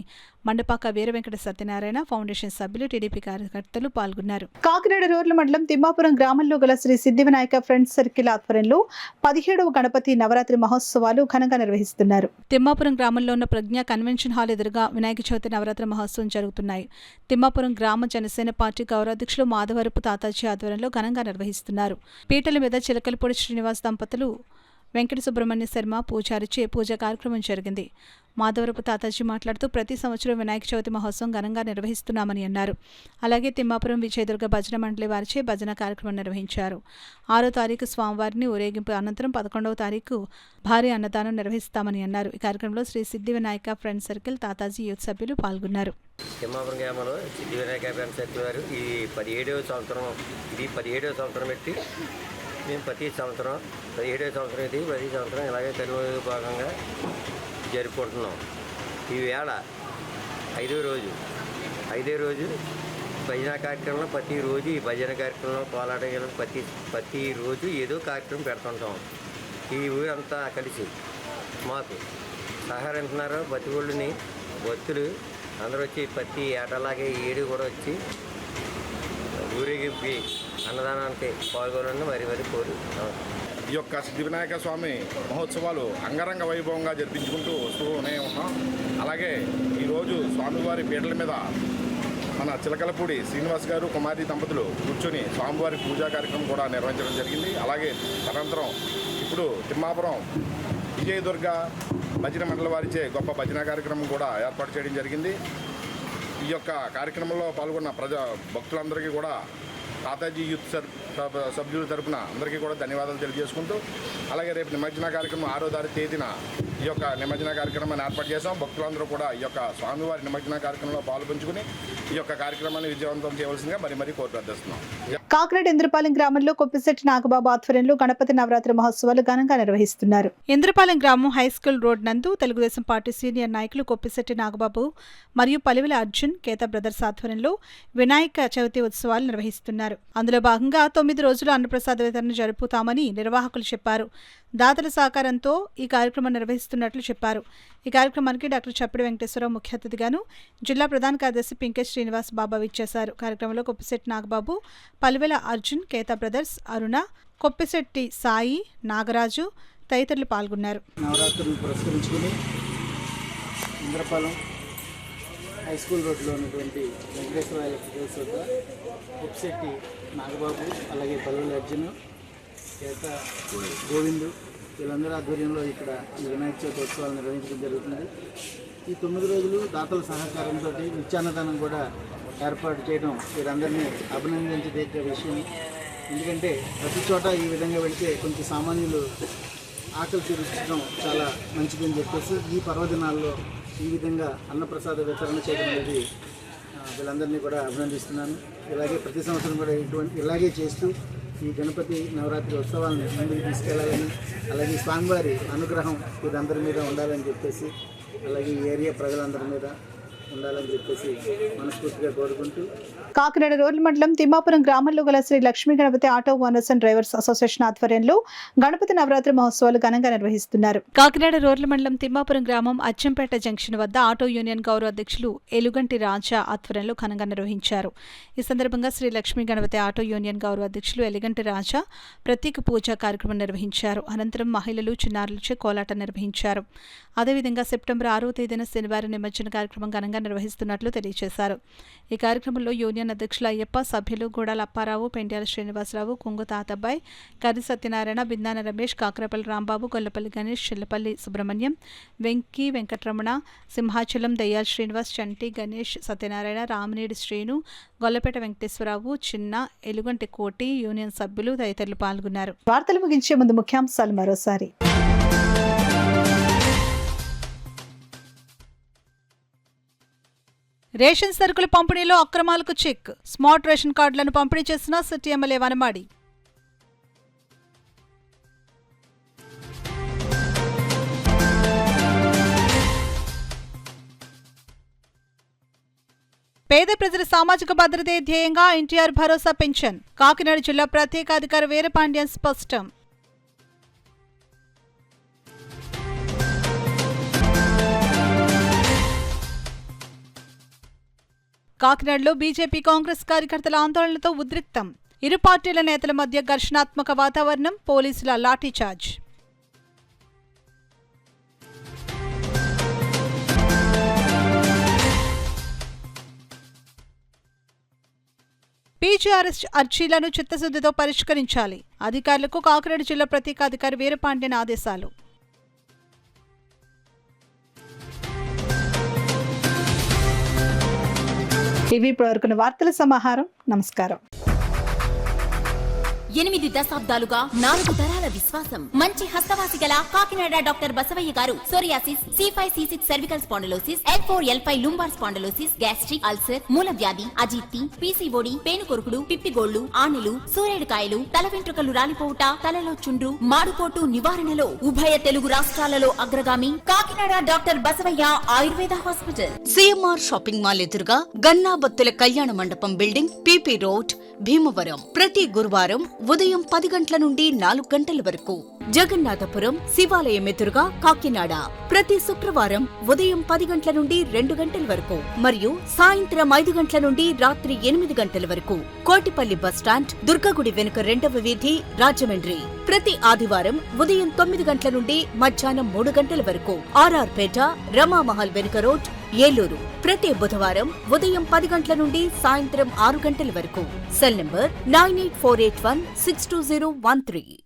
మండపాక వీర వెంకట సత్యనారాయణ, ఫౌండేషన్ సభ్యులు, టీడీపీ కార్యకర్తలు పాల్గొన్నారు. కాకినాడ రూరల్ మండలం తిమ్మాపురం గ్రామంలో గల శ్రీ సిద్ధివినాయక ఫ్రెండ్స్ సర్కిల్ ఆధ్వర్యంలో 17వ గణపతి నవరాత్రి మహోత్సవాలు ఘనంగా నిర్వహిస్తున్నారు. తిమ్మాపురం గ్రామంలో ఉన్న ప్రజ్ఞ కన్వెన్షన్ హాల్ ఎదురుగా వినాయక చవితి నవరాత్రి మహోత్సవం జరుగుతున్నాయి. తిమ్మాపురం గ్రామ జనసేన పార్టీ గౌరవాధ్యక్షులు మాధవరపు తాతాజీ ఆధ్వర్యంలో ఘనంగా నిర్వహిస్తున్నారు. పీటల మీద చిలకలపూడి శ్రీనివాస్ దంపతులు, వెంకట సుబ్రహ్మణ్య శర్మ పూజారిచే పూజా కార్యక్రమం జరిగింది. మాధవరపు తాతాజీ మాట్లాడుతూ ప్రతి సంవత్సరం వినాయక చవితి మహోత్సవం ఘనంగా నిర్వహిస్తున్నామని అన్నారు. అలాగే తిమ్మాపురం విజయదుర్గ భజన మండలి వారిచే భజన కార్యక్రమం నిర్వహించారు. 6వ తారీఖు స్వామివారిని ఊరేగింపు అనంతరం 11వ తారీఖు భారీ అన్నదానం నిర్వహిస్తామని అన్నారు. ఈ కార్యక్రమంలో శ్రీ సిద్ధి Vinayaka friends circle Tataji youth సభ్యులు పాల్గొన్నారు. తిమ్మాపురం గ్రామంలో సిద్ధి వినాయక ఫ్రెండ్స్ సర్కిల్ వారు ఈ 17వ సంవత్సరం పెట్టి మేము ప్రతి సంవత్సరం 17వ సంవత్సరం ఇది ప్రతి సంవత్సరం ఇలాగే తెలుగు భాగంగా జరుపుకుంటున్నాం. ఈవేళ 5వ రోజు భజన కార్యక్రమంలో ప్రతిరోజు ఈ భజన కార్యక్రమంలో కోలాటం ప్రతిరోజు ఏదో కార్యక్రమం పెడుతుంటాం. ఈ ఊరంతా కలిసి మాకు సహకరిస్తున్నారు. బతిగోళ్ళని భక్తులు అందరూ వచ్చి ప్రతి ఏటలాగే ఏడు కూడా వచ్చి ఊరేగింపు అన్నదానానికి పాల్గొనాలని మరి కోరుతున్నాం. ఈ యొక్క సిద్ధి వినాయక స్వామి మహోత్సవాలు అంగరంగ వైభవంగా జరిపించుకుంటూ వస్తూనే ఉన్నాం. అలాగే ఈరోజు స్వామివారి పీటల మీద మన చిలకలపూడి శ్రీనివాస్ గారు కుమారి దంపతులు కూర్చొని స్వామివారి పూజా కార్యక్రమం కూడా నిర్వహించడం జరిగింది. అలాగే తదనంతరం ఇప్పుడు తిమ్మాపురం విజయదుర్గ భజన మండలి వారిచే గొప్ప భజన కార్యక్రమం కూడా ఏర్పాటు చేయడం జరిగింది. ఈ యొక్క కార్యక్రమంలో పాల్గొన్న భక్తులందరికీ కూడా తాతాజీ యూత్ సభ్యుల తరఫున అందరికీ కూడా ధన్యవాదాలు తెలియజేసుకుంటూ, అలాగే రేపు నిమజ్జన కార్యక్రమం 6వ తేదీన ఈ యొక్క నిమజ్జన కార్యక్రమాన్ని ఏర్పాటు చేశాం. భక్తులందరూ కూడా ఈ యొక్క స్వామివారి నిమజ్జన కార్యక్రమంలో పాల్పంచుకుని ఈ యొక్క కార్యక్రమాన్ని విజయవంతం చేయవలసిందిగా మరీ కోరి ప్రార్థిస్తున్నాం. కాకినాడ ఇంద్రపాలెం గ్రామంలో కొప్పిశెట్టి నాగబాబు ఆధ్వర్యంలో గణపతి నవరాత్రి మహోత్సవాలు ఘనంగా నిర్వహిస్తున్నారు. ఇంద్రపాలెం గ్రామం హైస్కూల్ రోడ్ నందు తెలుగుదేశం పార్టీ సీనియర్ నాయకులు కొప్పిశెట్టి నాగబాబు మరియు పలివెల అర్జున్ కేతా బ్రదర్స్ ఆధ్వర్యంలో వినాయక చవితి ఉత్సవాలు నిర్వహిస్తున్నారు. అందులో భాగంగా 9 రోజులు అన్నప్రసాద వితరణ జరుపుతామని నిర్వాహకులు చెప్పారు. దాతల సహకారంతో ఈ కార్యక్రమం నిర్వహిస్తున్నట్లు చెప్పారు. ఈ కార్యక్రమానికి డాక్టర్ చప్పిడి వెంకటేశ్వరరావు ముఖ్య అతిథిగాను, జిల్లా ప్రధాన కార్యదర్శి పింకె శ్రీనివాస్ బాబా విచ్చేశారు. కార్యక్రమంలో కొప్పిశెట్టి నాగబాబు, పలివెల అర్జున్, కేతా బ్రదర్స్, అరుణ, కొప్పిశెట్టి సాయి, నాగరాజు తదితరులు పాల్గొన్నారు. నవరాత్రులను పురస్కరించుకుని ఇంద్రపాలెం హై స్కూల్ రోడ్లో ఉన్నటువంటి వెంకటేశ్వర ఎలక్ట్రికల్స్ వద్ద కొప్పిశెట్టి నాగబాబు, అలాగే పలివెల అర్జున్, కేత గోవిందు వీళ్ళందరూ ఆధ్వర్యంలో ఇక్కడ ఈ వినాయక చవితి ఉత్సవాలు నిర్వహించడం జరుగుతుంది. ఈ 9 రోజులు దాతల సహకారంతో నిత్యాన్నదానం కూడా ఏర్పాటు చేయడం వీరందరినీ అభినందించదగ్గ విషయం. ఎందుకంటే ప్రతి చోట ఈ విధంగా వెళితే కొంచెం సామాన్యులు ఆకలి తీర్చడం చాలా మంచిదని చెప్పేసి ఈ పర్వదినాల్లో ఈ విధంగా అన్నప్రసాద వితరణ చేయడం అనేది వీళ్ళందరినీ కూడా అభినందిస్తున్నాను. ఇలాగే ప్రతి సంవత్సరం కూడా ఇలాగే చేస్తూ ఈ గణపతి నవరాత్రి ఉత్సవాలను ముందుకు తీసుకెళ్లాలని, అలాగే స్వామివారి అనుగ్రహం వీరందరి మీద ఉండాలని చెప్పేసి, అలాగే ఈ ఏరియా ప్రజలందరి మీద ఉండాలని చెప్పేసి మనస్ఫూర్తిగా కోరుకుంటూ కాకినాడ రూరల్ మండలం తిమ్మాపురం గ్రామంలో గల Sri Lakshmi Ganapathi auto owners and drivers association ఆధ్వర్యంలో గణపతి నవరాత్రి మహోత్సవాలు ఘనంగా నిర్వహిస్తున్నారు. కాకినాడ రూరల్ మండలం తిమ్మాపురం గ్రామం అచ్చంపేట జంక్షన్ వద్ద ఆటో యూనియన్ గౌరవ అధ్యక్షులు ఎలుగంటి రాజా ఆధ్వర్యంలో ఘనంగా నిర్వహించారు. ఈ సందర్భంగా శ్రీ లక్ష్మీ గణపతి ఆటో యూనియన్ గౌరవ అధ్యక్షులు ఎలుగంటి రాజా ప్రత్యేక పూజా కార్యక్రమం నిర్వహించారు. అనంతరం మహిళలు చిన్నారులచే కోలాటం నిర్వహించారు. అదేవిధంగా సెప్టెంబర్ 6వ తేదీన శనివారం నిమజ్జన కార్యక్రమం ఘనంగా నిర్వహిస్తున్నట్లు తెలియజేశారు. ఈ కార్యక్రమంలో యూనియన్ అధ్యక్షులు అయ్యప్ప, సభ్యులు గూడాల అప్పారావు, పెండ్యాల శ్రీనివాసరావు, కుంగు తాతబ్బాయి, కర్రి సత్యనారాయణ, బిందాన రమేష్, కాకరపల్లి రాంబాబు, గొల్లపల్లి గణేష్, చిల్లపల్లి సుబ్రహ్మణ్యం, వెంకీ వెంకటరమణ, సింహాచలం, దయ్యాల్ శ్రీనివాస్, చంటి గణేష్, సత్యనారాయణ, రామినేడి శ్రీను, గొల్లపేట వెంకటేశ్వరరావు, చిన్న, ఎలుగంటి కోటి, యూనియన్ సభ్యులు తదితరులు పాల్గొన్నారు. వార్తలు ముగించే ముందు ముఖ్యాంశాలు మరోసారి. రేషన్ సరుకుల పంపిణీలో అక్రమాలకు చెక్. స్మార్ట్ రేషన్ కార్డులను పంపిణీ చేసిన సిటీ ఎమ్మెల్యే వనమాడి. పేద ప్రజల సామాజిక భద్రతే ధ్యేయంగా ఎన్టీఆర్ భరోసా పెన్షన్. కాకినాడ జిల్లా ప్రత్యేక అధికారి వీరపాండ్యన్ స్పష్టం. కాకినాడలో బీజేపీ కాంగ్రెస్ కార్యకర్తల ఆందోళనలతో ఉద్రిక్తం. ఇరు పార్టీల నేతల మధ్య ఘర్షణాత్మక వాతావరణం, పోలీసుల లాఠీచార్జ్. పీజీఆర్ఎస్ అర్జీలను చిత్తశుద్ధితో పరిష్కరించాలి. అధికారులకు కాకినాడ జిల్లా ప్రత్యేక అధికారి వీరపాండ్యన్ ఆదేశాలు. ఇవి ఇప్పటివరకు వార్తల సమాహారం. నమస్కారం. 8 దశాబ్దాలుగా 4 తరాల విశ్వాసం. మంచి హస్తవాసి గల కాకినాడ డాక్టర్ బసవయ్య గారు psoriasis, C5, C6 cervical spondylosis, L4, L5 lumbar spondylosis, gastric ulcer, మూల వ్యాధి, అజీర్తి, PCOD, పేనుకొరుకుడు, పిప్పిగోళ్లు, ఆనెలు, సూరేడుకాయలు, తల వెంట్రుకలు రాలిపోవుట, తలలో చుండ్రు, మాడుకోటు నివారణలో ఉభయ తెలుగు రాష్ట్రాలలో అగ్రగామి Kakinada doctor Basavaiah Ayurveda hospital. CMR shopping mall ఎదురుగా గన్నాబత్తుల కళ్యాణ మండపం బిల్డింగ్, PP రోడ్, భీమవరం. ప్రతి గురువారం ఉదయం 10 గంటల నుండి 4 గంటల వరకు. జగన్నాథపురం శివాలయం ఎదురుగా కాకినాడ. ప్రతి శుక్రవారం ఉదయం 10 గంటల నుండి 2 గంటల వరకు మరియు సాయంత్రం 5 గంటల నుండి రాత్రి 8 గంటల వరకు. కోటిపల్లి బస్టాండ్, దుర్గగుడి వెనుక 2వ వీధి, రాజమండ్రి. ప్రతి ఆదివారం ఉదయం 9 గంటల నుండి మధ్యాహ్నం 3 గంటల వరకు. RR పేట, రమామహల్ వెనుక రోడ్, ఏలూరు. ప్రతి బుధవారం ఉదయం 10 గంటల నుండి సాయంత్రం 6 గంటల వరకు. Cell number 9848162013.